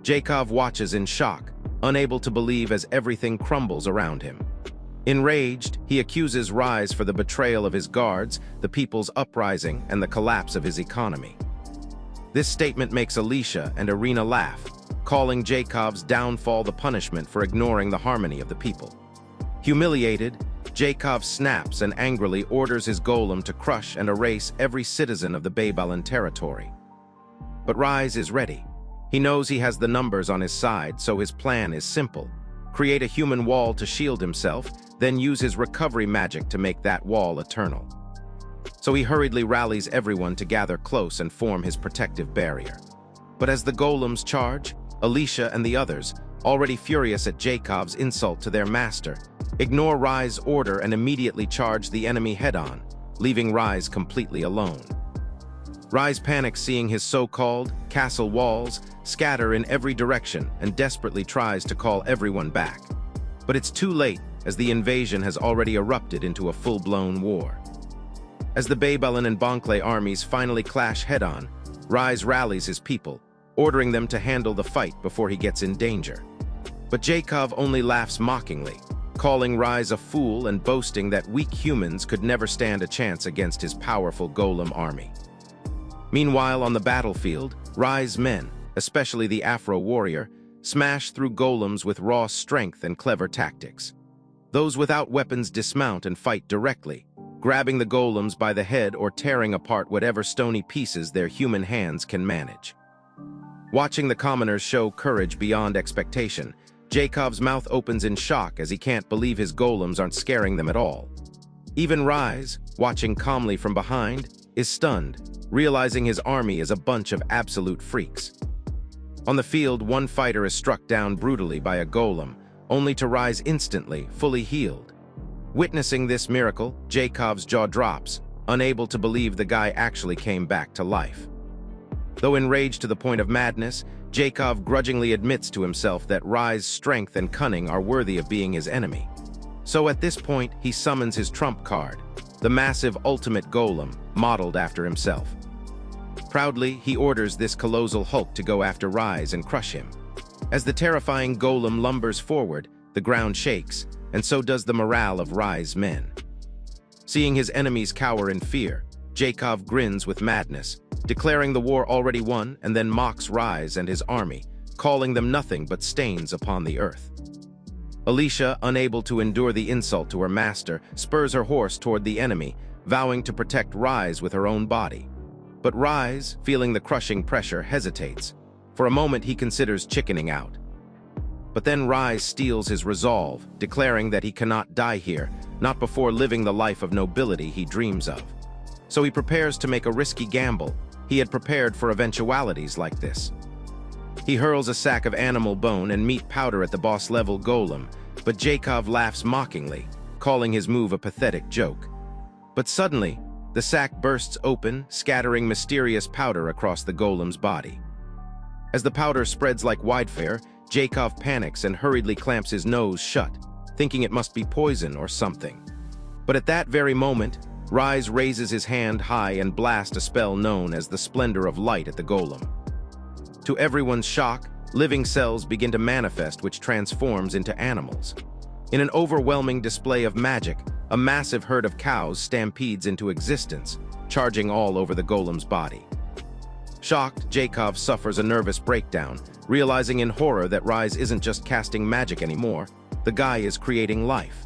Jacob watches in shock, unable to believe as everything crumbles around him. Enraged, he accuses Rise for the betrayal of his guards, the people's uprising, and the collapse of his economy. This statement makes Alicia and Irina laugh, calling Jacob's downfall the punishment for ignoring the harmony of the people. Humiliated, Jacob snaps and angrily orders his golem to crush and erase every citizen of the Babylon territory. But Rise is ready. He knows he has the numbers on his side, so his plan is simple. Create a human wall to shield himself, then use his recovery magic to make that wall eternal. So he hurriedly rallies everyone to gather close and form his protective barrier. But as the golems charge, Alicia and the others, already furious at Jacob's insult to their master, ignore Rise's order and immediately charge the enemy head-on, leaving Rise completely alone. Rise panics seeing his so-called castle walls scatter in every direction and desperately tries to call everyone back. But it's too late, as the invasion has already erupted into a full-blown war. As the Babylon and Bonkley armies finally clash head-on, Rise rallies his people, ordering them to handle the fight before he gets in danger. But Jacob only laughs mockingly, calling Rise a fool and boasting that weak humans could never stand a chance against his powerful golem army. Meanwhile, on the battlefield, Rise men, especially the Afro warrior, smash through golems with raw strength and clever tactics. Those without weapons dismount and fight directly, grabbing the golems by the head or tearing apart whatever stony pieces their human hands can manage. Watching the commoners show courage beyond expectation, Jacob's mouth opens in shock as he can't believe his golems aren't scaring them at all. Even Rise, watching calmly from behind, is stunned, realizing his army is a bunch of absolute freaks. On the field, one fighter is struck down brutally by a golem, only to rise instantly, fully healed. Witnessing this miracle, Jacob's jaw drops, unable to believe the guy actually came back to life. Though enraged to the point of madness, Jacob grudgingly admits to himself that Rise's strength and cunning are worthy of being his enemy. So at this point, he summons his trump card, the massive ultimate golem, modeled after himself. Proudly, he orders this colossal hulk to go after Rise and crush him. As the terrifying golem lumbers forward, the ground shakes, and so does the morale of Rise's men. Seeing his enemies cower in fear, Jacob grins with madness, declaring the war already won, and then mocks Rise and his army, calling them nothing but stains upon the earth. Alicia, unable to endure the insult to her master, spurs her horse toward the enemy, vowing to protect Rise with her own body. But Rise, feeling the crushing pressure, hesitates. For a moment he considers chickening out. But then Rise steals his resolve, declaring that he cannot die here, not before living the life of nobility he dreams of. So he prepares to make a risky gamble. He had prepared for eventualities like this. He hurls a sack of animal bone and meat powder at the boss-level golem, but Jacob laughs mockingly, calling his move a pathetic joke. But suddenly, the sack bursts open, scattering mysterious powder across the golem's body. As the powder spreads like wildfire, Jacob panics and hurriedly clamps his nose shut, thinking it must be poison or something. But at that very moment, Rise raises his hand high and blasts a spell known as the Splendor of Light at the golem. To everyone's shock, living cells begin to manifest, which transforms into animals. In an overwhelming display of magic, a massive herd of cows stampedes into existence, charging all over the golem's body. Shocked, Jacob suffers a nervous breakdown, realizing in horror that Rise isn't just casting magic anymore, the guy is creating life.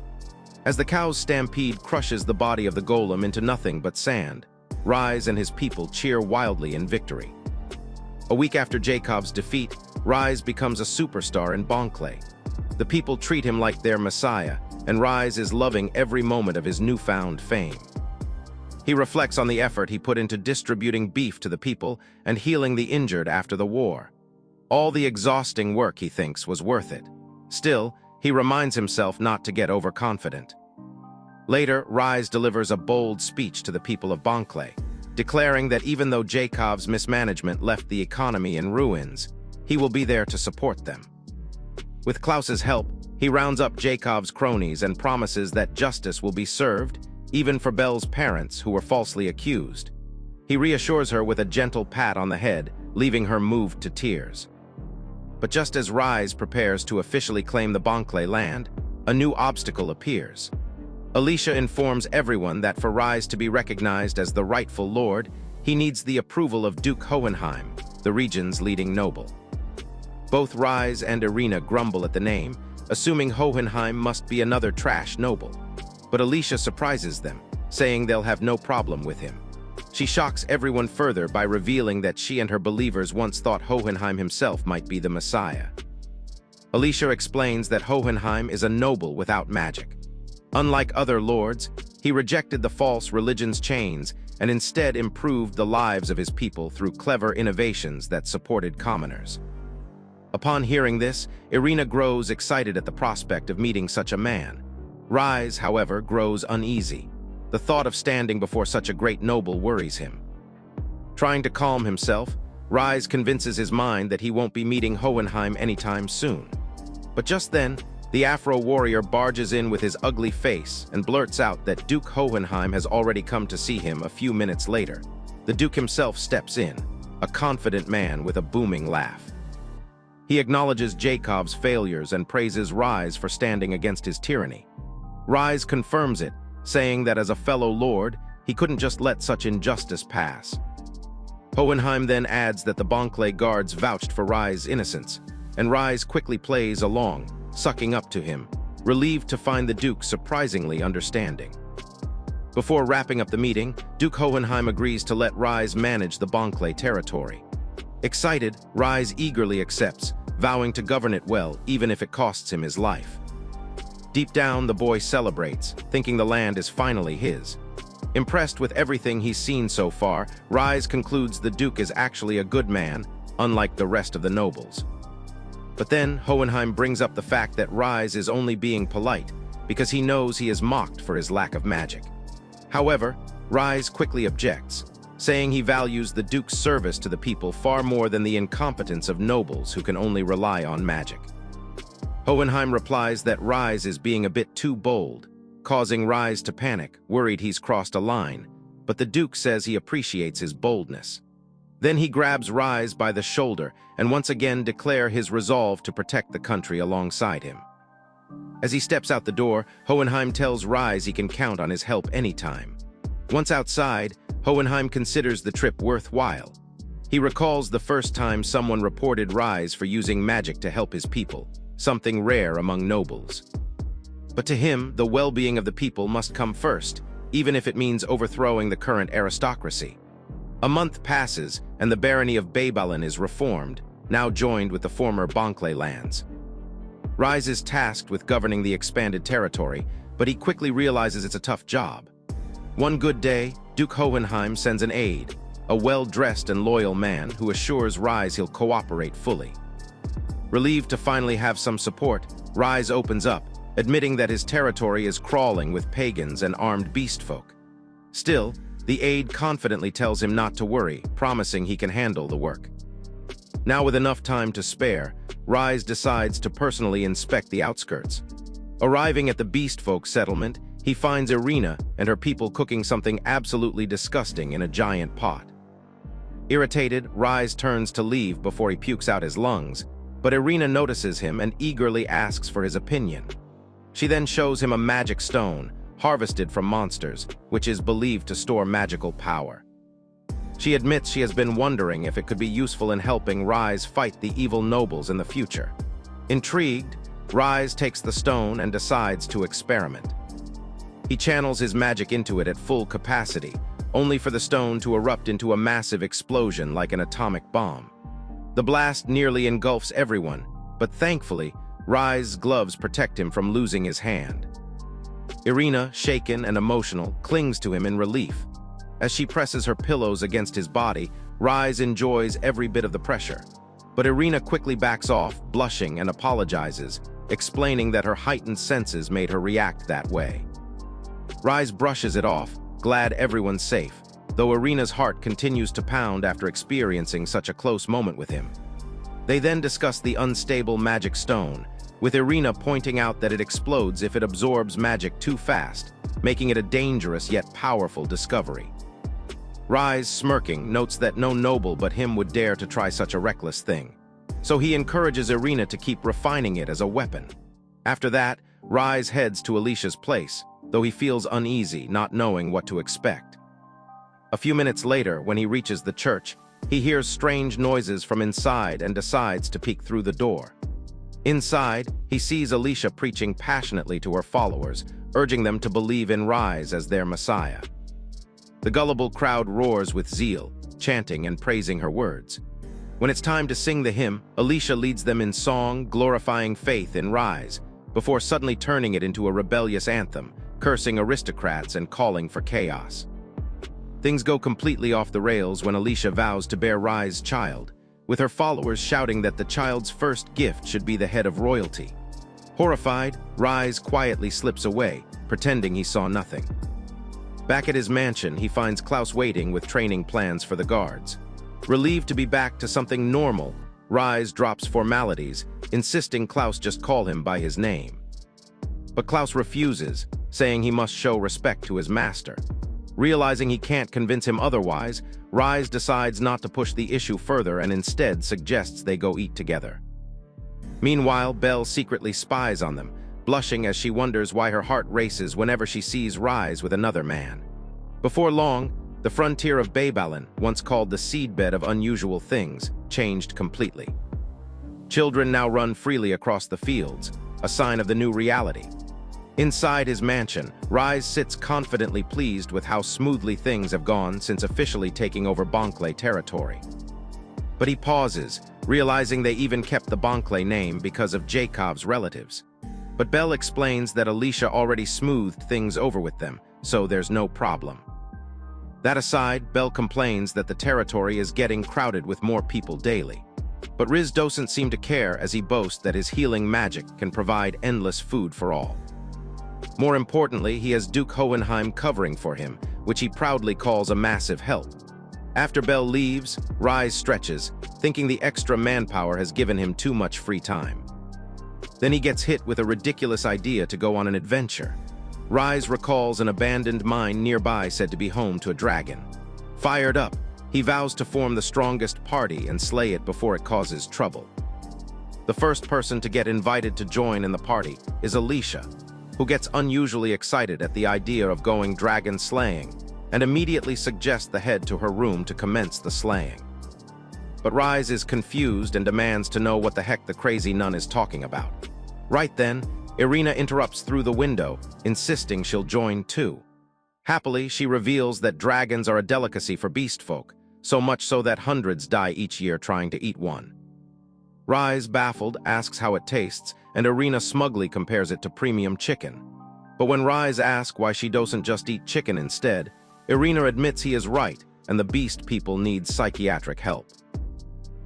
As the cows' stampede crushes the body of the golem into nothing but sand, Rise and his people cheer wildly in victory. A week after Jacob's defeat, Rise becomes a superstar in Bonkley. The people treat him like their messiah, and Rise is loving every moment of his newfound fame. He reflects on the effort he put into distributing beef to the people and healing the injured after the war. All the exhausting work, he thinks, was worth it. Still, he reminds himself not to get overconfident. Later, Rise delivers a bold speech to the people of Bonkley, declaring that even though Jacob's mismanagement left the economy in ruins, he will be there to support them. With Klaus's help, he rounds up Jacob's cronies and promises that justice will be served, even for Belle's parents who were falsely accused. He reassures her with a gentle pat on the head, leaving her moved to tears. But just as Rise prepares to officially claim the Bonkley land, a new obstacle appears. Alicia informs everyone that for Rise to be recognized as the rightful lord, he needs the approval of Duke Hoenheim, the region's leading noble. Both Rise and Irina grumble at the name, assuming Hoenheim must be another trash noble. But Alicia surprises them, saying they'll have no problem with him. She shocks everyone further by revealing that she and her believers once thought Hoenheim himself might be the Messiah. Alicia explains that Hoenheim is a noble without magic. Unlike other lords, he rejected the false religion's chains and instead improved the lives of his people through clever innovations that supported commoners. Upon hearing this, Irina grows excited at the prospect of meeting such a man. Rise, however, grows uneasy. The thought of standing before such a great noble worries him. Trying to calm himself, Rise convinces his mind that he won't be meeting Hoenheim anytime soon. But just then, the Afro warrior barges in with his ugly face and blurts out that Duke Hoenheim has already come to see him a few minutes later. The Duke himself steps in, a confident man with a booming laugh. He acknowledges Jacob's failures and praises Rise for standing against his tyranny. Rise confirms it, saying that as a fellow lord, he couldn't just let such injustice pass. Hoenheim then adds that the Bonkley guards vouched for Rise's innocence, and Rise quickly plays along, sucking up to him, relieved to find the Duke surprisingly understanding. Before wrapping up the meeting, Duke Hoenheim agrees to let Rise manage the Bonkley territory. Excited, Rise eagerly accepts, vowing to govern it well, even if it costs him his life. Deep down, the boy celebrates, thinking the land is finally his. Impressed with everything he's seen so far, Rise concludes the Duke is actually a good man, unlike the rest of the nobles. But then, Hoenheim brings up the fact that Rise is only being polite, because he knows he is mocked for his lack of magic. However, Rise quickly objects, saying he values the Duke's service to the people far more than the incompetence of nobles who can only rely on magic. Hoenheim replies that Rise is being a bit too bold, causing Rise to panic, worried he's crossed a line, but the Duke says he appreciates his boldness. Then he grabs Rise by the shoulder and once again declares his resolve to protect the country alongside him. As he steps out the door, Hoenheim tells Rise he can count on his help anytime. Once outside, Hoenheim considers the trip worthwhile. He recalls the first time someone reported Rise for using magic to help his people, something rare among nobles. But to him, the well-being of the people must come first, even if it means overthrowing the current aristocracy. A month passes, and the barony of Babylon is reformed, now joined with the former Bonkley lands. Rise is tasked with governing the expanded territory, but he quickly realizes it's a tough job. One good day, Duke Hoenheim sends an aide, a well-dressed and loyal man who assures Rise he'll cooperate fully. Relieved to finally have some support, Rise opens up, admitting that his territory is crawling with pagans and armed beast folk. Still, the aide confidently tells him not to worry, promising he can handle the work. Now with enough time to spare, Rise decides to personally inspect the outskirts. Arriving at the beast folk settlement, he finds Irina and her people cooking something absolutely disgusting in a giant pot. Irritated, Rise turns to leave before he pukes out his lungs, but Irina notices him and eagerly asks for his opinion. She then shows him a magic stone, harvested from monsters, which is believed to store magical power. She admits she has been wondering if it could be useful in helping Rise fight the evil nobles in the future. Intrigued, Rise takes the stone and decides to experiment. He channels his magic into it at full capacity, only for the stone to erupt into a massive explosion like an atomic bomb. The blast nearly engulfs everyone, but thankfully, Rise's gloves protect him from losing his hand. Irina, shaken and emotional, clings to him in relief. As she presses her pillows against his body, Rise enjoys every bit of the pressure. But Irina quickly backs off, blushing and apologizes, explaining that her heightened senses made her react that way. Rise brushes it off, glad everyone's safe, though Irina's heart continues to pound after experiencing such a close moment with him. They then discuss the unstable magic stone, with Irina pointing out that it explodes if it absorbs magic too fast, making it a dangerous yet powerful discovery. Rise, smirking, notes that no noble but him would dare to try such a reckless thing, so he encourages Irina to keep refining it as a weapon. After that, Rise heads to Alicia's place, though he feels uneasy, not knowing what to expect. A few minutes later, when he reaches the church, he hears strange noises from inside and decides to peek through the door. Inside, he sees Alicia preaching passionately to her followers, urging them to believe in Rise as their messiah. The gullible crowd roars with zeal, chanting and praising her words. When it's time to sing the hymn, Alicia leads them in song, glorifying faith in Rise, before suddenly turning it into a rebellious anthem, cursing aristocrats and calling for chaos. Things go completely off the rails when Alicia vows to bear Rise's child, with her followers shouting that the child's first gift should be the head of royalty. Horrified, Rise quietly slips away, pretending he saw nothing. Back at his mansion, he finds Klaus waiting with training plans for the guards. Relieved to be back to something normal, Rise drops formalities, insisting Klaus just call him by his name. But Klaus refuses, saying he must show respect to his master. Realizing he can't convince him otherwise, Rise decides not to push the issue further and instead suggests they go eat together. Meanwhile, Belle secretly spies on them, blushing as she wonders why her heart races whenever she sees Rise with another man. Before long, the frontier of Babylon, once called the seedbed of unusual things, changed completely. Children now run freely across the fields, a sign of the new reality. Inside his mansion, Rise sits confidently pleased with how smoothly things have gone since officially taking over Bonkley territory. But he pauses, realizing they even kept the Bonkley name because of Jacob's relatives. But Belle explains that Alicia already smoothed things over with them, so there's no problem. That aside, Belle complains that the territory is getting crowded with more people daily. But Riz doesn't seem to care as he boasts that his healing magic can provide endless food for all. More importantly, he has Duke Hoenheim covering for him, which he proudly calls a massive help. After Belle leaves, Rise stretches, thinking the extra manpower has given him too much free time. Then he gets hit with a ridiculous idea to go on an adventure. Rise recalls an abandoned mine nearby said to be home to a dragon. Fired up, he vows to form the strongest party and slay it before it causes trouble. The first person to get invited to join in the party is Alicia, who gets unusually excited at the idea of going dragon slaying and immediately suggests the head to her room to commence the slaying. But Rise is confused and demands to know what the heck the crazy nun is talking about. Right then, Irina interrupts through the window, insisting she'll join too. Happily, she reveals that dragons are a delicacy for beast folk, so much so that hundreds die each year trying to eat one. Rise, baffled, asks how it tastes, and Irina smugly compares it to premium chicken. But when Rise asks why she doesn't just eat chicken instead, Irina admits he is right, and the beast people need psychiatric help.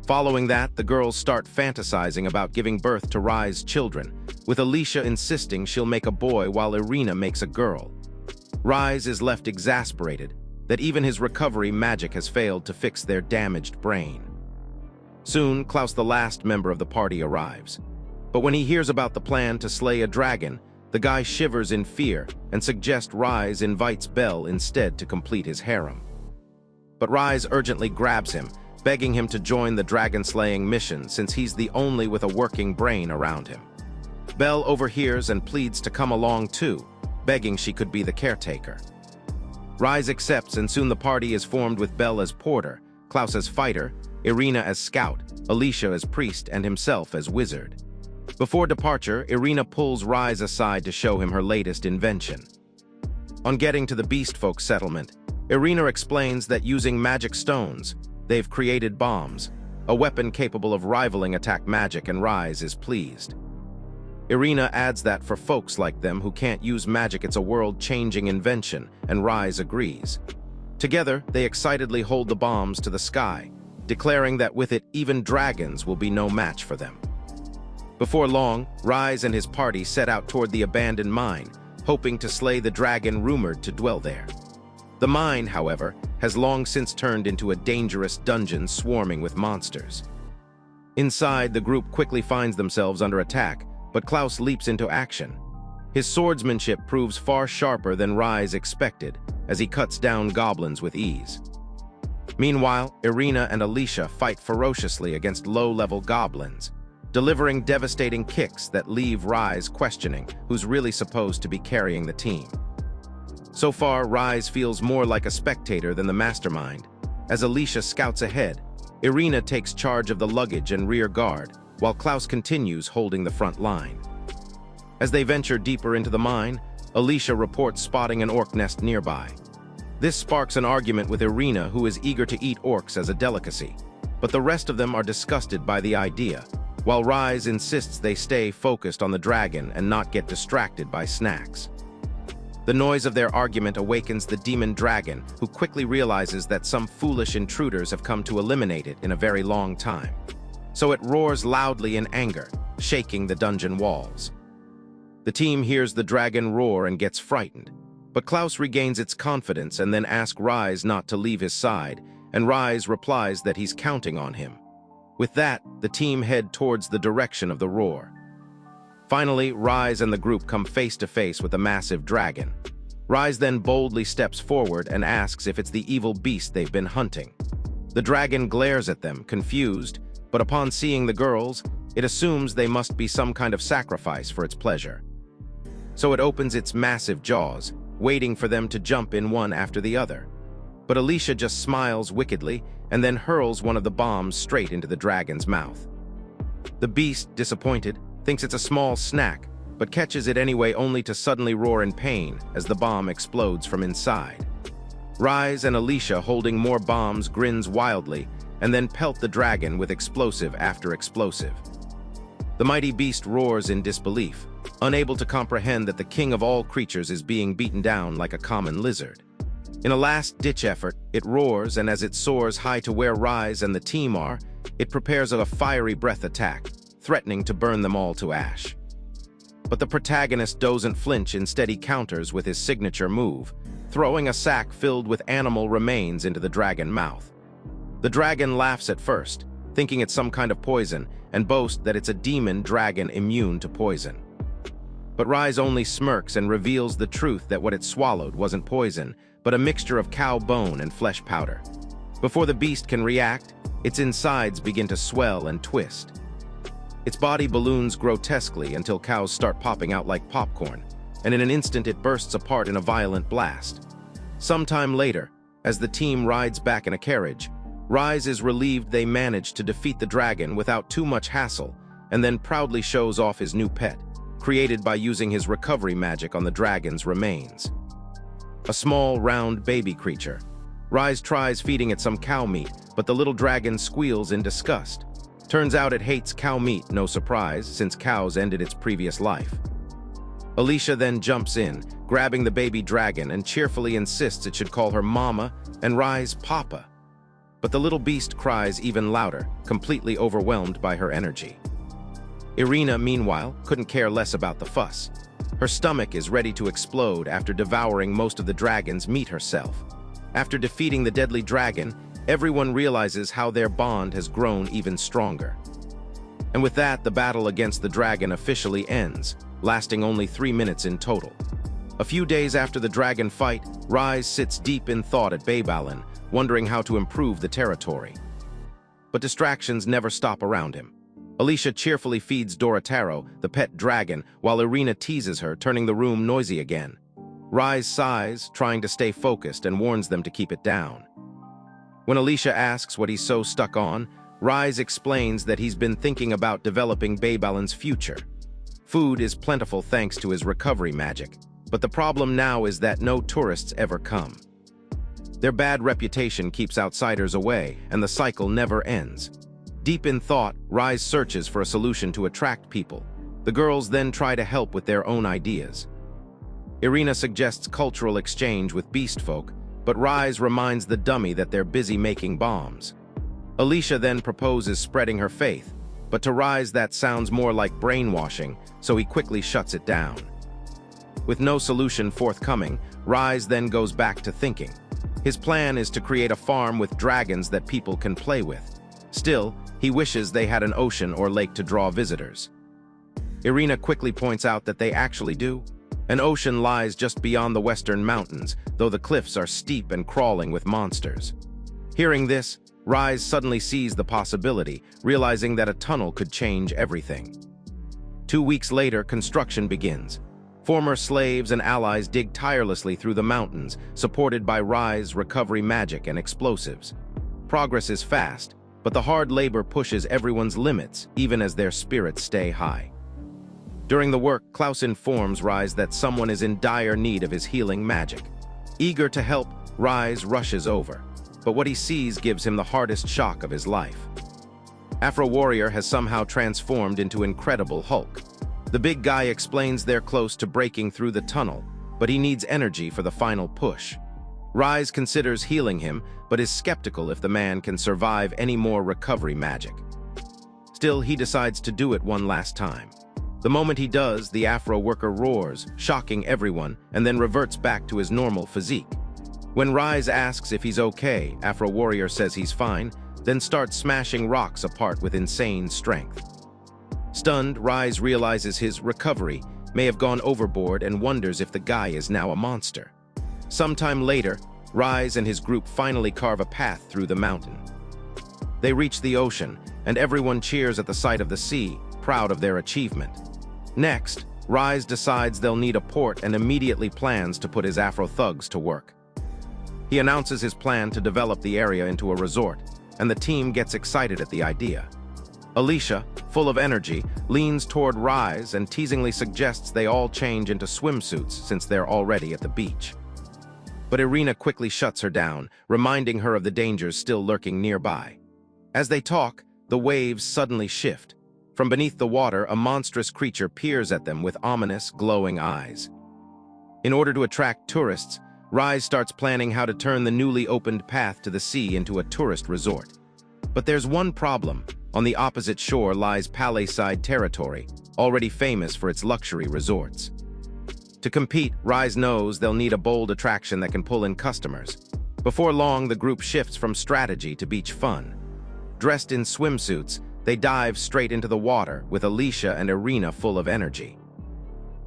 Following that, the girls start fantasizing about giving birth to Rise's children, with Alicia insisting she'll make a boy while Irina makes a girl. Rise is left exasperated that even his recovery magic has failed to fix their damaged brain. Soon, Klaus, the last member of the party, arrives. But when he hears about the plan to slay a dragon, the guy shivers in fear and suggests Rise invites Belle instead to complete his harem. But Rise urgently grabs him, begging him to join the dragon-slaying mission since he's the only with a working brain around him. Belle overhears and pleads to come along too, begging she could be the caretaker. Rise accepts, and soon the party is formed with Belle as porter, Klaus as fighter, Irina as scout, Alicia as priest, and himself as wizard. Before departure, Irina pulls Rise aside to show him her latest invention. On getting to the beast folk settlement, Irina explains that using magic stones, they've created bombs, a weapon capable of rivaling attack magic, and Rise is pleased. Irina adds that for folks like them who can't use magic, it's a world-changing invention, and Rise agrees. Together, they excitedly hold the bombs to the sky, declaring that with it, even dragons will be no match for them. Before long, Rise and his party set out toward the abandoned mine, hoping to slay the dragon rumored to dwell there. The mine, however, has long since turned into a dangerous dungeon swarming with monsters. Inside, the group quickly finds themselves under attack, but Klaus leaps into action. His swordsmanship proves far sharper than Rise expected, as he cuts down goblins with ease. Meanwhile, Irina and Alicia fight ferociously against low-level goblins, delivering devastating kicks that leave Rise questioning who's really supposed to be carrying the team. So far, Rise feels more like a spectator than the mastermind. As Alicia scouts ahead, Irina takes charge of the luggage and rear guard, while Klaus continues holding the front line. As they venture deeper into the mine, Alicia reports spotting an orc nest nearby. This sparks an argument with Irina, who is eager to eat orcs as a delicacy, but the rest of them are disgusted by the idea, while Rise insists they stay focused on the dragon and not get distracted by snacks. The noise of their argument awakens the demon dragon, who quickly realizes that some foolish intruders have come to eliminate it in a very long time. So it roars loudly in anger, shaking the dungeon walls. The team hears the dragon roar and gets frightened, but Klaus regains its confidence and then asks Rise not to leave his side, and Rise replies that he's counting on him. With that, the team head towards the direction of the roar. Finally, Rise and the group come face to face with a massive dragon. Rise then boldly steps forward and asks if it's the evil beast they've been hunting. The dragon glares at them, confused, but upon seeing the girls, It assumes they must be some kind of sacrifice for its pleasure. So it opens its massive jaws, waiting for them to jump in one after the other. But Alicia just smiles wickedly and then hurls one of the bombs straight into the dragon's mouth. The beast, disappointed, thinks it's a small snack, but catches it anyway only to suddenly roar in pain as the bomb explodes from inside. Rise and Alicia, holding more bombs, grins wildly and then pelt the dragon with explosive after explosive. The mighty beast roars in disbelief, unable to comprehend that the king of all creatures is being beaten down like a common lizard. In a last-ditch effort, it roars, and as it soars high to where Rise and the team are, it prepares a fiery breath attack, threatening to burn them all to ash. But the protagonist doesn't flinch. Instead, he counters with his signature move, throwing a sack filled with animal remains into the dragon mouth. The dragon laughs at first, thinking it's some kind of poison, and boasts that it's a demon dragon immune to poison. But Rise only smirks and reveals the truth that what it swallowed wasn't poison, but a mixture of cow bone and flesh powder. Before the beast can react, its insides begin to swell and twist. Its body balloons grotesquely until cows start popping out like popcorn, and in an instant it bursts apart in a violent blast. Sometime later, as the team rides back in a carriage, Rise is relieved they managed to defeat the dragon without too much hassle, and then proudly shows off his new pet, created by using his recovery magic on the dragon's remains. A small, round baby creature. Rise tries feeding it some cow meat, but the little dragon squeals in disgust. Turns out it hates cow meat, no surprise, since cows ended its previous life. Alicia then jumps in, grabbing the baby dragon, and cheerfully insists it should call her Mama and Rise Papa. But the little beast cries even louder, completely overwhelmed by her energy. Irina, meanwhile, couldn't care less about the fuss. Her stomach is ready to explode after devouring most of the dragon's meat herself. After defeating the deadly dragon, everyone realizes how their bond has grown even stronger. And with that, the battle against the dragon officially ends, lasting only 3 minutes in total. A few days after the dragon fight, Rise sits deep in thought at Baybalin, wondering how to improve the territory. But distractions never stop around him. Alicia cheerfully feeds Dorotaro, the pet dragon, while Irina teases her, turning the room noisy again. Rise sighs, trying to stay focused, and warns them to keep it down. When Alicia asks what he's so stuck on, Rise explains that he's been thinking about developing Baybalin's future. Food is plentiful thanks to his recovery magic, but the problem now is that no tourists ever come. Their bad reputation keeps outsiders away, and the cycle never ends. Deep in thought, Rise searches for a solution to attract people. The girls then try to help with their own ideas. Irina suggests cultural exchange with beast folk, but Rise reminds the dummy that they're busy making bombs. Alicia then proposes spreading her faith, but to Rise that sounds more like brainwashing, so he quickly shuts it down. With no solution forthcoming, Rise then goes back to thinking. His plan is to create a farm with dragons that people can play with. Still, he wishes they had an ocean or lake to draw visitors. Irina quickly points out that they actually do. An ocean lies just beyond the western mountains, though the cliffs are steep and crawling with monsters. Hearing this, Rise suddenly sees the possibility, realizing that a tunnel could change everything. 2 weeks later, construction begins. Former slaves and allies dig tirelessly through the mountains, supported by Rise recovery magic and explosives. Progress is fast, but the hard labor pushes everyone's limits, even as their spirits stay high. During the work, Klaus informs Rise that someone is in dire need of his healing magic. Eager to help, Rise rushes over, but what he sees gives him the hardest shock of his life. Afro Warrior has somehow transformed into Incredible Hulk. The big guy explains they're close to breaking through the tunnel, but he needs energy for the final push. Rise considers healing him, but is skeptical if the man can survive any more recovery magic. Still, he decides to do it one last time. The moment he does, the Afro worker roars, shocking everyone, and then reverts back to his normal physique. When Rise asks if he's okay, Afro Warrior says he's fine, then starts smashing rocks apart with insane strength. Stunned, Rise realizes his recovery may have gone overboard and wonders if the guy is now a monster. Sometime later, Rise and his group finally carve a path through the mountain. They reach the ocean, and everyone cheers at the sight of the sea, proud of their achievement. Next, Rise decides they'll need a port and immediately plans to put his Afro thugs to work. He announces his plan to develop the area into a resort, and the team gets excited at the idea. Alicia, full of energy, leans toward Rise and teasingly suggests they all change into swimsuits since they're already at the beach. But Irina quickly shuts her down, reminding her of the dangers still lurking nearby. As they talk, the waves suddenly shift. From beneath the water, a monstrous creature peers at them with ominous, glowing eyes. In order to attract tourists, Rise starts planning how to turn the newly opened path to the sea into a tourist resort. But there's one problem. On the opposite shore lies Palais-side territory, already famous for its luxury resorts. To compete, Rise knows they'll need a bold attraction that can pull in customers. Before long, the group shifts from strategy to beach fun. Dressed in swimsuits, they dive straight into the water, with Alicia and Irina full of energy.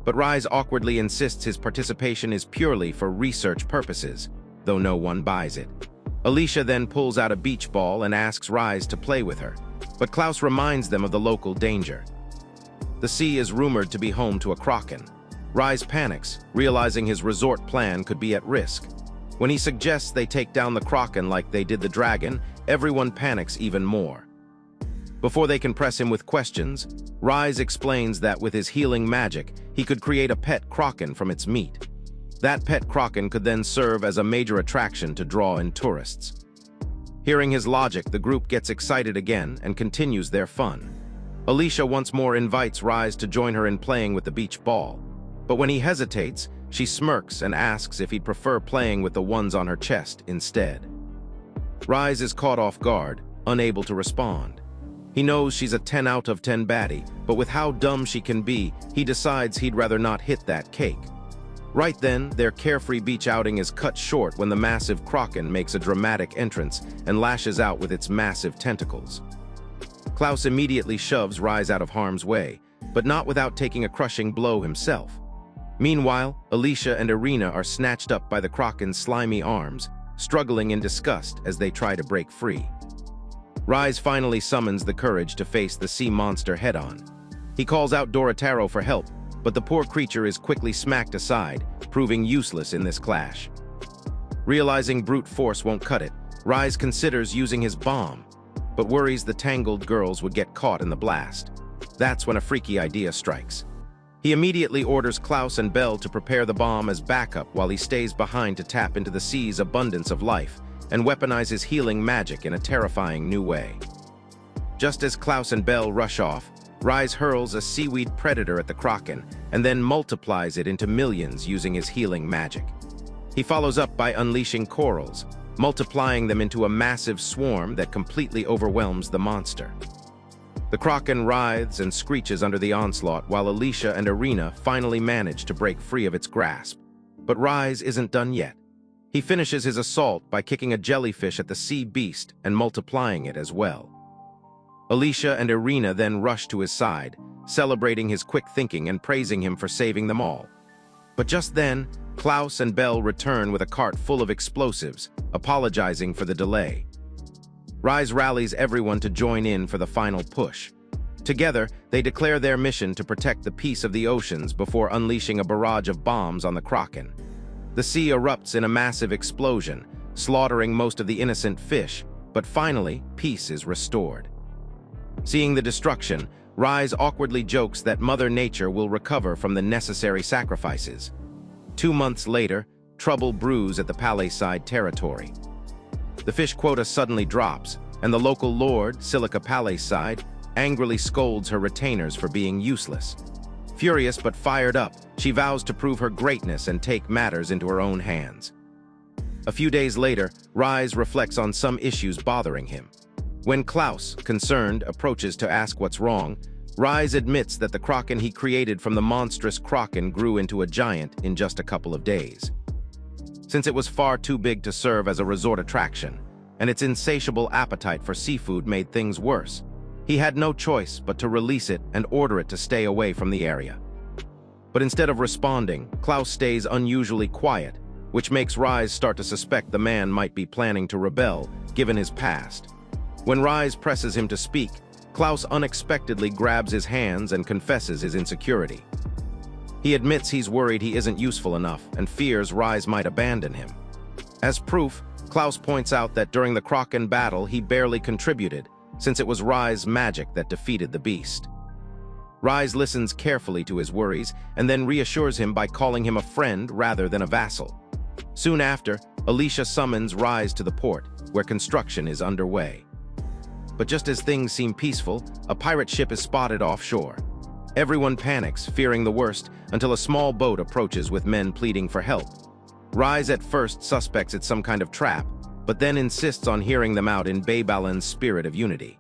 But Rise awkwardly insists his participation is purely for research purposes, though no one buys it. Alicia then pulls out a beach ball and asks Rise to play with her, but Klaus reminds them of the local danger. The sea is rumored to be home to a Kraken. Rise panics, realizing his resort plan could be at risk. When he suggests they take down the Kraken like they did the dragon, everyone panics even more. Before they can press him with questions, Rise explains that with his healing magic, he could create a pet Kraken from its meat. That pet Kraken could then serve as a major attraction to draw in tourists. Hearing his logic, the group gets excited again and continues their fun. Alicia once more invites Rise to join her in playing with the beach ball. But when he hesitates, she smirks and asks if he'd prefer playing with the ones on her chest instead. Rise is caught off guard, unable to respond. He knows she's a 10 out of 10 baddie, but with how dumb she can be, he decides he'd rather not hit that cake. Right then, their carefree beach outing is cut short when the massive Kraken makes a dramatic entrance and lashes out with its massive tentacles. Klaus immediately shoves Rise out of harm's way, but not without taking a crushing blow himself. Meanwhile, Alicia and Irina are snatched up by the Kraken's slimy arms, struggling in disgust as they try to break free. Rise finally summons the courage to face the sea monster head-on. He calls out Dorotaro for help, but the poor creature is quickly smacked aside, proving useless in this clash. Realizing brute force won't cut it, Rise considers using his bomb, but worries the tangled girls would get caught in the blast. That's when a freaky idea strikes. He immediately orders Klaus and Belle to prepare the bomb as backup while he stays behind to tap into the sea's abundance of life and weaponize his healing magic in a terrifying new way. Just as Klaus and Belle rush off, Rise hurls a seaweed predator at the Kraken and then multiplies it into millions using his healing magic. He follows up by unleashing corals, multiplying them into a massive swarm that completely overwhelms the monster. The Kraken writhes and screeches under the onslaught while Alicia and Irina finally manage to break free of its grasp. But Rise isn't done yet. He finishes his assault by kicking a jellyfish at the sea beast and multiplying it as well. Alicia and Irina then rush to his side, celebrating his quick thinking and praising him for saving them all. But just then, Klaus and Belle return with a cart full of explosives, apologizing for the delay. Rise rallies everyone to join in for the final push. Together, they declare their mission to protect the peace of the oceans before unleashing a barrage of bombs on the Kraken. The sea erupts in a massive explosion, slaughtering most of the innocent fish, but finally, peace is restored. Seeing the destruction, Rise awkwardly jokes that Mother Nature will recover from the necessary sacrifices. 2 months later, trouble brews at the Palais-side territory. The fish quota suddenly drops, and the local lord, Silica Palais-side, angrily scolds her retainers for being useless. Furious but fired up, she vows to prove her greatness and take matters into her own hands. A few days later, Rise reflects on some issues bothering him. When Klaus, concerned, approaches to ask what's wrong, Rise admits that the Kraken he created from the monstrous Kraken grew into a giant in just a couple of days. Since it was far too big to serve as a resort attraction, and its insatiable appetite for seafood made things worse, he had no choice but to release it and order it to stay away from the area. But instead of responding, Klaus stays unusually quiet, which makes Rise start to suspect the man might be planning to rebel, given his past. When Rise presses him to speak, Klaus unexpectedly grabs his hands and confesses his insecurity. He admits he's worried he isn't useful enough and fears Rise might abandon him. As proof, Klaus points out that during the Kraken battle he barely contributed, since it was Rise's magic that defeated the beast. Rise listens carefully to his worries and then reassures him by calling him a friend rather than a vassal. Soon after, Alicia summons Rise to the port, where construction is underway. But just as things seem peaceful, a pirate ship is spotted offshore. Everyone panics, fearing the worst, until a small boat approaches with men pleading for help. Rise at first suspects it's some kind of trap, but then insists on hearing them out in Baybalin's spirit of unity.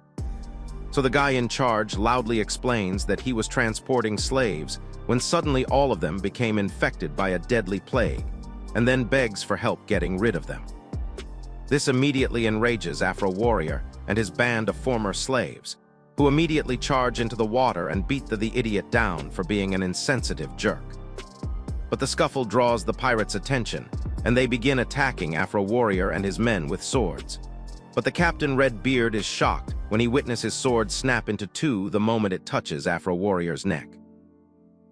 So the guy in charge loudly explains that he was transporting slaves when suddenly all of them became infected by a deadly plague, and then begs for help getting rid of them. This immediately enrages Afro Warrior and his band of former slaves, who immediately charge into the water and beat the idiot down for being an insensitive jerk. But the scuffle draws the pirates' attention, and they begin attacking Afro Warrior and his men with swords. But the Captain Redbeard is shocked when he witnesses his sword snap into two the moment it touches Afro Warrior's neck.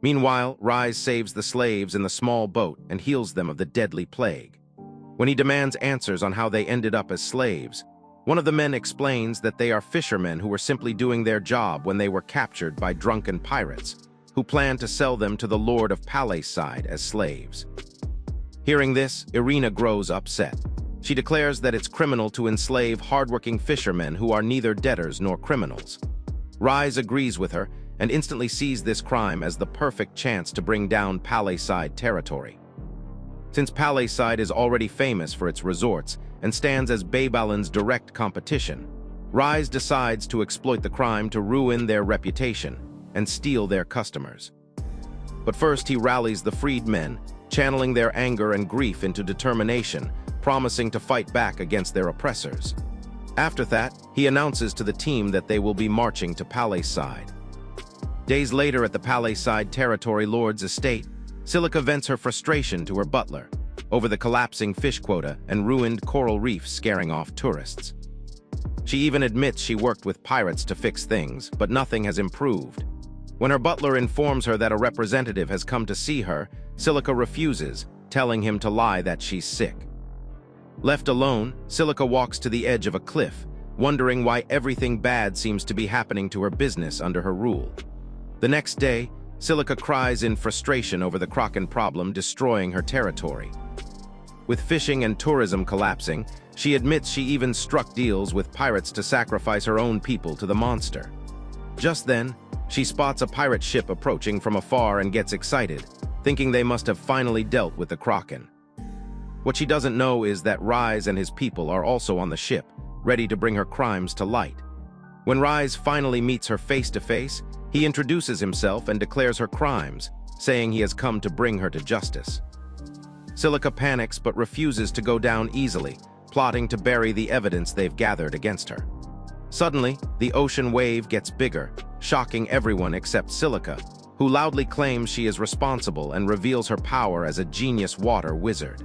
Meanwhile, Rise saves the slaves in the small boat and heals them of the deadly plague. When he demands answers on how they ended up as slaves, one of the men explains that they are fishermen who were simply doing their job when they were captured by drunken pirates, who planned to sell them to the Lord of Palace-side as slaves. Hearing this, Irina grows upset. She declares that it's criminal to enslave hardworking fishermen who are neither debtors nor criminals. Rise agrees with her and instantly sees this crime as the perfect chance to bring down Palace-side territory. Since Palace-side is already famous for its resorts and stands as Baybalin's direct competition, Rise decides to exploit the crime to ruin their reputation and steal their customers. But first he rallies the freedmen, channeling their anger and grief into determination, promising to fight back against their oppressors. After that, he announces to the team that they will be marching to Palace-side. Days later at the Palace-side territory lord's estate, Silica vents her frustration to her butler over the collapsing fish quota and ruined coral reefs scaring off tourists. She even admits she worked with pirates to fix things, but nothing has improved. When her butler informs her that a representative has come to see her, Silica refuses, telling him to lie that she's sick. Left alone, Silica walks to the edge of a cliff, wondering why everything bad seems to be happening to her business under her rule. The next day, Silica cries in frustration over the Kraken problem destroying her territory. With fishing and tourism collapsing, she admits she even struck deals with pirates to sacrifice her own people to the monster. Just then, she spots a pirate ship approaching from afar and gets excited, thinking they must have finally dealt with the Kraken. What she doesn't know is that Rise and his people are also on the ship, ready to bring her crimes to light. When Rise finally meets her face-to-face, he introduces himself and declares her crimes, saying he has come to bring her to justice. Silica panics but refuses to go down easily, plotting to bury the evidence they've gathered against her. Suddenly, the ocean wave gets bigger, shocking everyone except Silica, who loudly claims she is responsible and reveals her power as a genius water wizard.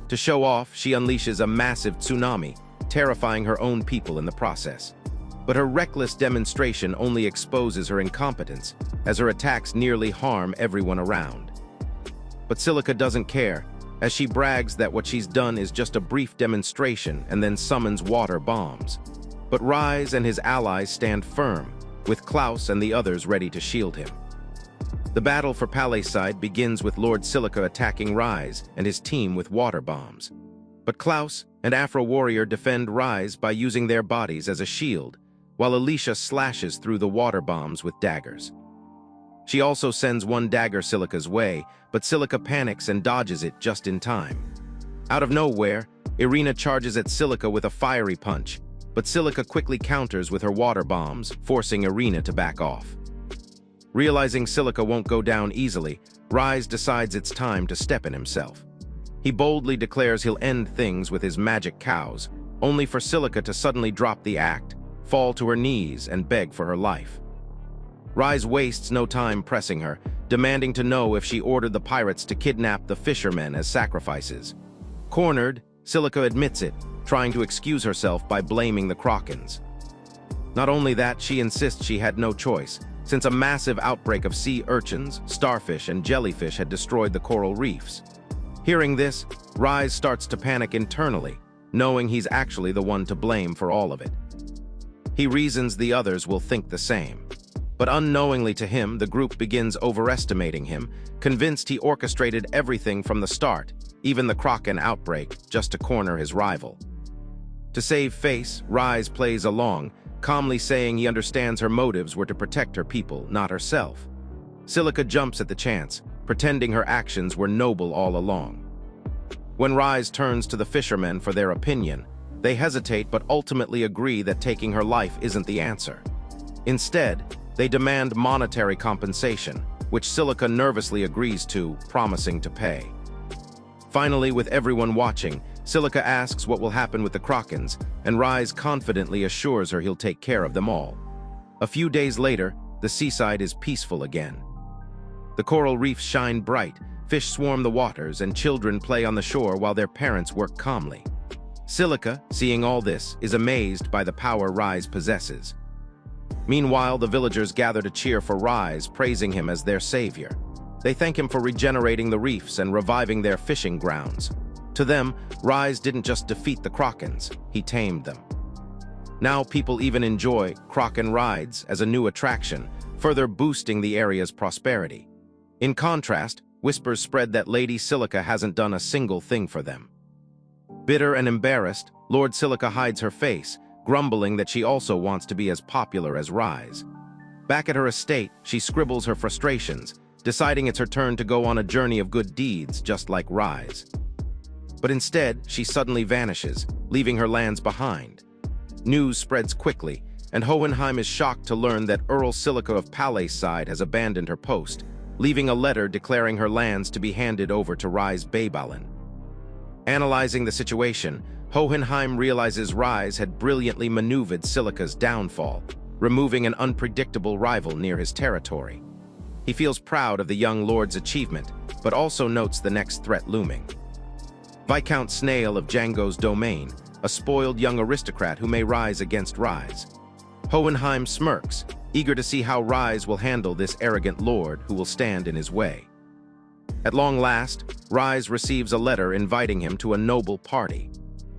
To show off, she unleashes a massive tsunami, terrifying her own people in the process. But her reckless demonstration only exposes her incompetence, as her attacks nearly harm everyone around. But Silica doesn't care, as she brags that what she's done is just a brief demonstration and then summons water bombs. But Rise and his allies stand firm, with Klaus and the others ready to shield him. The battle for Palace-side begins with Lord Silica attacking Rise and his team with water bombs. But Klaus and Afro Warrior defend Rise by using their bodies as a shield, while Alicia slashes through the water bombs with daggers. She also sends one dagger Silica's way, but Silica panics and dodges it just in time. Out of nowhere, Irina charges at Silica with a fiery punch, but Silica quickly counters with her water bombs, forcing Irina to back off. Realizing Silica won't go down easily, Rise decides it's time to step in himself. He boldly declares he'll end things with his magic cows, only for Silica to suddenly drop the act, fall to her knees, and beg for her life. Rise wastes no time pressing her, demanding to know if she ordered the pirates to kidnap the fishermen as sacrifices. Cornered, Silica admits it, trying to excuse herself by blaming the Krakens. Not only that, she insists she had no choice, since a massive outbreak of sea urchins, starfish, and jellyfish had destroyed the coral reefs. Hearing this, Rise starts to panic internally, knowing he's actually the one to blame for all of it. He reasons the others will think the same. But unknowingly to him, the group begins overestimating him, convinced he orchestrated everything from the start, even the Kraken outbreak, just to corner his rival. To save face, Rise plays along, calmly saying he understands her motives were to protect her people, not herself. Silica jumps at the chance, pretending her actions were noble all along. When Rise turns to the fishermen for their opinion, they hesitate but ultimately agree that taking her life isn't the answer. Instead, they demand monetary compensation, which Silica nervously agrees to, promising to pay. Finally, with everyone watching, Silica asks what will happen with the Krakens, and Rise confidently assures her he'll take care of them all. A few days later, the seaside is peaceful again. The coral reefs shine bright, fish swarm the waters, and children play on the shore while their parents work calmly. Silica, seeing all this, is amazed by the power Rise possesses. Meanwhile, the villagers gather to cheer for Rise, praising him as their savior. They thank him for regenerating the reefs and reviving their fishing grounds. To them, Rise didn't just defeat the Krakens, he tamed them. Now people even enjoy Kraken rides as a new attraction, further boosting the area's prosperity. In contrast, whispers spread that Lady Silica hasn't done a single thing for them. Bitter and embarrassed, Lord Silica hides her face, grumbling that she also wants to be as popular as Rise. Back at her estate, she scribbles her frustrations, deciding it's her turn to go on a journey of good deeds just like Rise. But instead, she suddenly vanishes, leaving her lands behind. News spreads quickly, and Hoenheim is shocked to learn that Earl Silica of Palace Side has abandoned her post, leaving a letter declaring her lands to be handed over to Rise Baybalin. Analyzing the situation, Hoenheim realizes Rise had brilliantly maneuvered Silica's downfall, removing an unpredictable rival near his territory. He feels proud of the young lord's achievement, but also notes the next threat looming. Viscount Snail of Django's domain, a spoiled young aristocrat who may rise against Rise. Hoenheim smirks, eager to see how Rise will handle this arrogant lord who will stand in his way. At long last, Rise receives a letter inviting him to a noble party.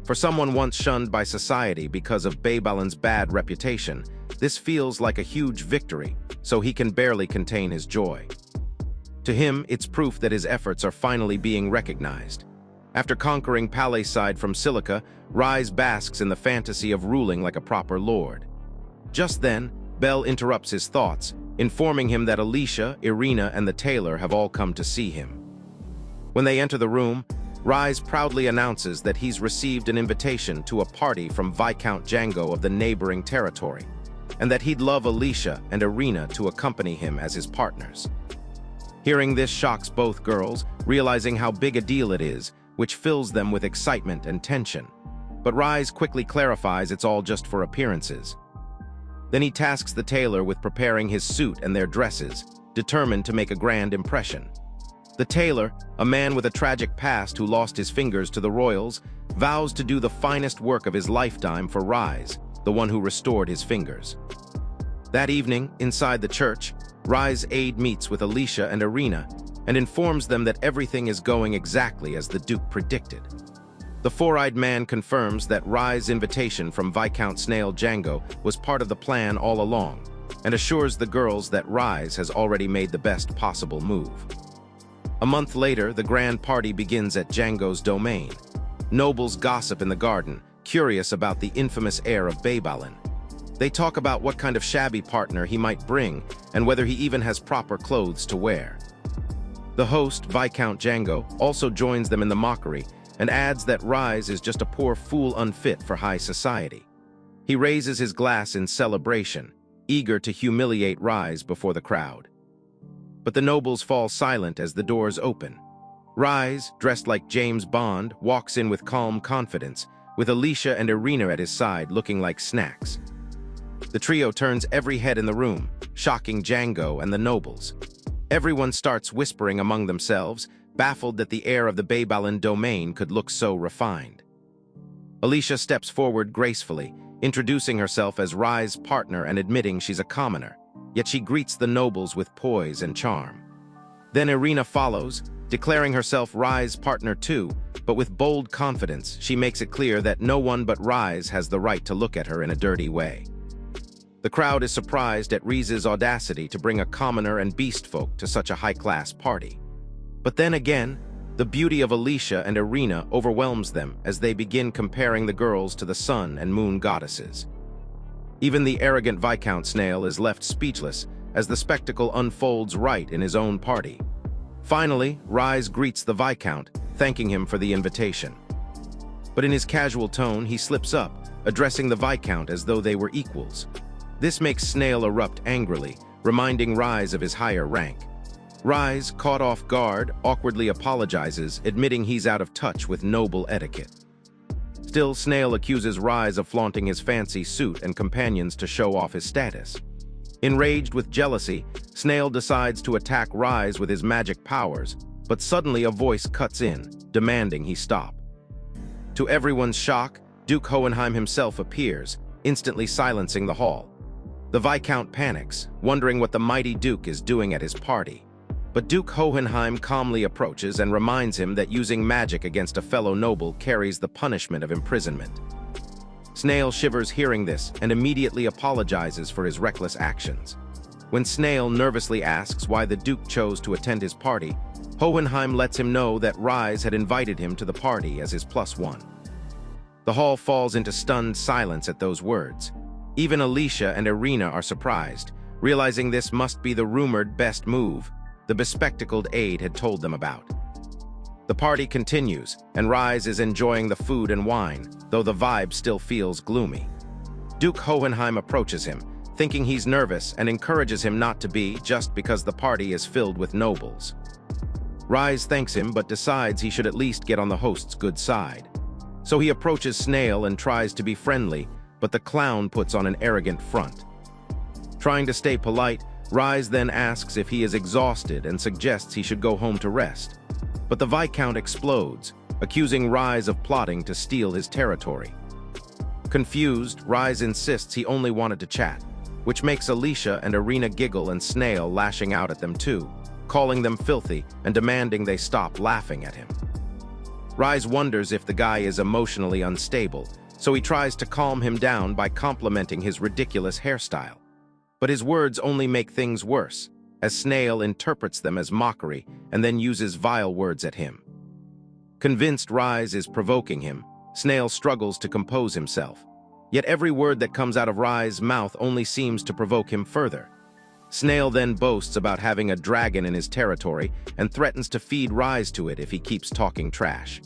For someone once shunned by society because of Baybalin's bad reputation, this feels like a huge victory, so he can barely contain his joy. To him, it's proof that his efforts are finally being recognized. After conquering Palace Side from Silica, Rise basks in the fantasy of ruling like a proper lord. Just then, Belle interrupts his thoughts, informing him that Alicia, Irina, and the tailor have all come to see him. When they enter the room, Rise proudly announces that he's received an invitation to a party from Viscount Django of the neighboring territory, and that he'd love Alicia and Irina to accompany him as his partners. Hearing this shocks both girls, realizing how big a deal it is, which fills them with excitement and tension. But Rise quickly clarifies it's all just for appearances. Then he tasks the tailor with preparing his suit and their dresses, determined to make a grand impression. The tailor, a man with a tragic past who lost his fingers to the royals, vows to do the finest work of his lifetime for Rise, the one who restored his fingers. That evening, inside the church, Rise aide meets with Alicia and Irina and informs them that everything is going exactly as the Duke predicted. The four-eyed man confirms that Rise's invitation from Viscount Snail Django was part of the plan all along, and assures the girls that Rise has already made the best possible move. A month later, the grand party begins at Django's domain. Nobles gossip in the garden, curious about the infamous heir of Baybalin. They talk about what kind of shabby partner he might bring and whether he even has proper clothes to wear. The host, Viscount Django, also joins them in the mockery and adds that Rise is just a poor fool unfit for high society. He raises his glass in celebration, eager to humiliate Rise before the crowd. But the nobles fall silent as the doors open. Rise, dressed like James Bond, walks in with calm confidence, with Alicia and Irina at his side looking like snacks. The trio turns every head in the room, shocking Django and the nobles. Everyone starts whispering among themselves, baffled that the heir of the Baybalin domain could look so refined. Alicia steps forward gracefully, introducing herself as Rai's partner and admitting she's a commoner, yet she greets the nobles with poise and charm. Then Irina follows, declaring herself Rai's partner too, but with bold confidence she makes it clear that no one but Rai has the right to look at her in a dirty way. The crowd is surprised at Rize's audacity to bring a commoner and beast folk to such a high-class party. But then again, the beauty of Alicia and Irina overwhelms them as they begin comparing the girls to the sun and moon goddesses. Even the arrogant Viscount Snail is left speechless as the spectacle unfolds right in his own party. Finally, Rai greets the Viscount, thanking him for the invitation. But in his casual tone, he slips up, addressing the Viscount as though they were equals. This makes Snail erupt angrily, reminding Rai of his higher rank. Rai, caught off guard, awkwardly apologizes, admitting he's out of touch with noble etiquette. Still, Snail accuses Rai of flaunting his fancy suit and companions to show off his status. Enraged with jealousy, Snail decides to attack Rai with his magic powers, but suddenly a voice cuts in, demanding he stop. To everyone's shock, Duke Hoenheim himself appears, instantly silencing the hall. The Viscount panics, wondering what the mighty Duke is doing at his party. But Duke Hoenheim calmly approaches and reminds him that using magic against a fellow noble carries the punishment of imprisonment. Snail shivers hearing this and immediately apologizes for his reckless actions. When Snail nervously asks why the Duke chose to attend his party, Hoenheim lets him know that Rai had invited him to the party as his +1. The hall falls into stunned silence at those words. Even Alicia and Irina are surprised, realizing this must be the rumored best move the bespectacled aide had told them about. The party continues, and Rai is enjoying the food and wine, though the vibe still feels gloomy. Duke Hoenheim approaches him, thinking he's nervous, and encourages him not to be, just because the party is filled with nobles. Rai thanks him but decides he should at least get on the host's good side. So he approaches Snail and tries to be friendly, but the clown puts on an arrogant front. Trying to stay polite, Rai then asks if he is exhausted and suggests he should go home to rest. But the Viscount explodes, accusing Rai of plotting to steal his territory. Confused, Rai insists he only wanted to chat, which makes Alicia and Irina giggle and Snail lashing out at them too, calling them filthy and demanding they stop laughing at him. Rai wonders if the guy is emotionally unstable, so he tries to calm him down by complimenting his ridiculous hairstyle. But his words only make things worse, as Snail interprets them as mockery and then uses vile words at him. Convinced Rai is provoking him, Snail struggles to compose himself. Yet every word that comes out of Rai's mouth only seems to provoke him further. Snail then boasts about having a dragon in his territory and threatens to feed Rai to it if he keeps talking trash.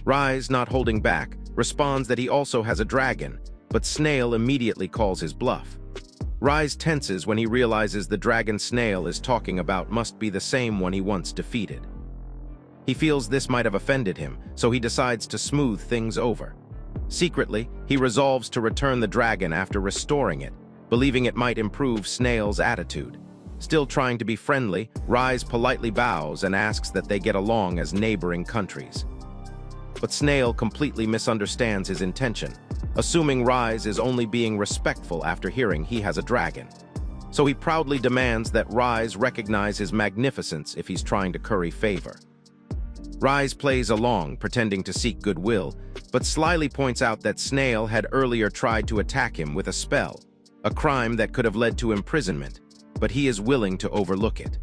Rai, not holding back, responds that he also has a dragon, but Snail immediately calls his bluff. Rai tenses when he realizes the dragon Snail is talking about must be the same one he once defeated. He feels this might have offended him, so he decides to smooth things over. Secretly, he resolves to return the dragon after restoring it, believing it might improve Snail's attitude. Still trying to be friendly, Rai politely bows and asks that they get along as neighboring countries. But Snail completely misunderstands his intention, assuming Rai is only being respectful after hearing he has a dragon. So he proudly demands that Rai recognize his magnificence if he's trying to curry favor. Rai plays along, pretending to seek goodwill, but slyly points out that Snail had earlier tried to attack him with a spell, a crime that could have led to imprisonment, but he is willing to overlook it.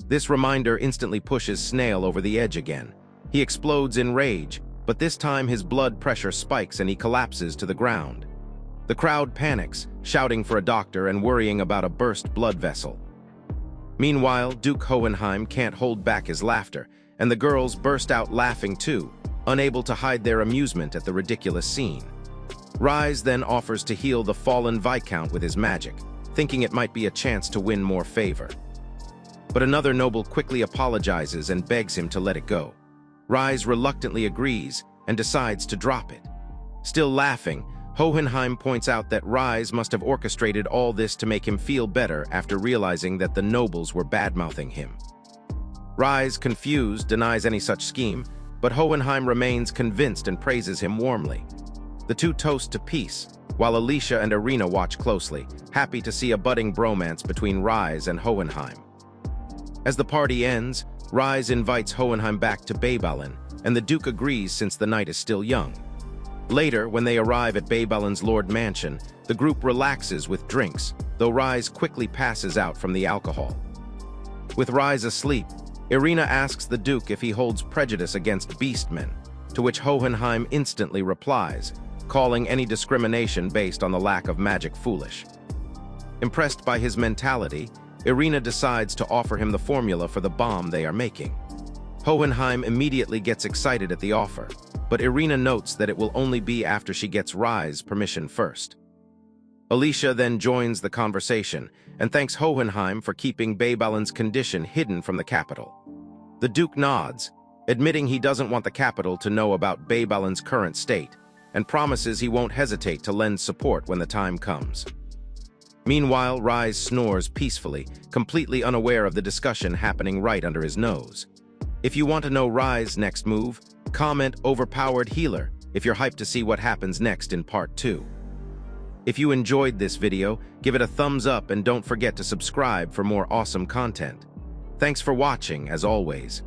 This reminder instantly pushes Snail over the edge again. He explodes in rage, but this time his blood pressure spikes and he collapses to the ground. The crowd panics, shouting for a doctor and worrying about a burst blood vessel. Meanwhile, Duke Hoenheim can't hold back his laughter, and the girls burst out laughing too, unable to hide their amusement at the ridiculous scene. Rai then offers to heal the fallen Viscount with his magic, thinking it might be a chance to win more favor. But another noble quickly apologizes and begs him to let it go. Rai reluctantly agrees and decides to drop it. Still laughing, Hoenheim points out that Rai must have orchestrated all this to make him feel better after realizing that the nobles were bad-mouthing him. Rai, confused, denies any such scheme, but Hoenheim remains convinced and praises him warmly. The two toast to peace, while Alicia and Irina watch closely, happy to see a budding bromance between Rise and Hoenheim. As the party ends, Rise invites Hoenheim back to Babylon, and the Duke agrees since the night is still young. Later, when they arrive at Babylon's Lord Mansion, the group relaxes with drinks, though Rise quickly passes out from the alcohol. With Rise asleep, Irina asks the Duke if he holds prejudice against beastmen, to which Hoenheim instantly replies, calling any discrimination based on the lack of magic foolish. Impressed by his mentality, Irina decides to offer him the formula for the bomb they are making. Hoenheim immediately gets excited at the offer, but Irina notes that it will only be after she gets Rise's permission first. Alicia then joins the conversation and thanks Hoenheim for keeping Babylon's condition hidden from the capital. The Duke nods, admitting he doesn't want the capital to know about Babylon's current state, and promises he won't hesitate to lend support when the time comes. Meanwhile, Rise snores peacefully, completely unaware of the discussion happening right under his nose. If you want to know Rise's next move, comment "Overpowered Healer" if you're hyped to see what happens next in Part 2. If you enjoyed this video, give it a thumbs up and don't forget to subscribe for more awesome content. Thanks for watching, as always.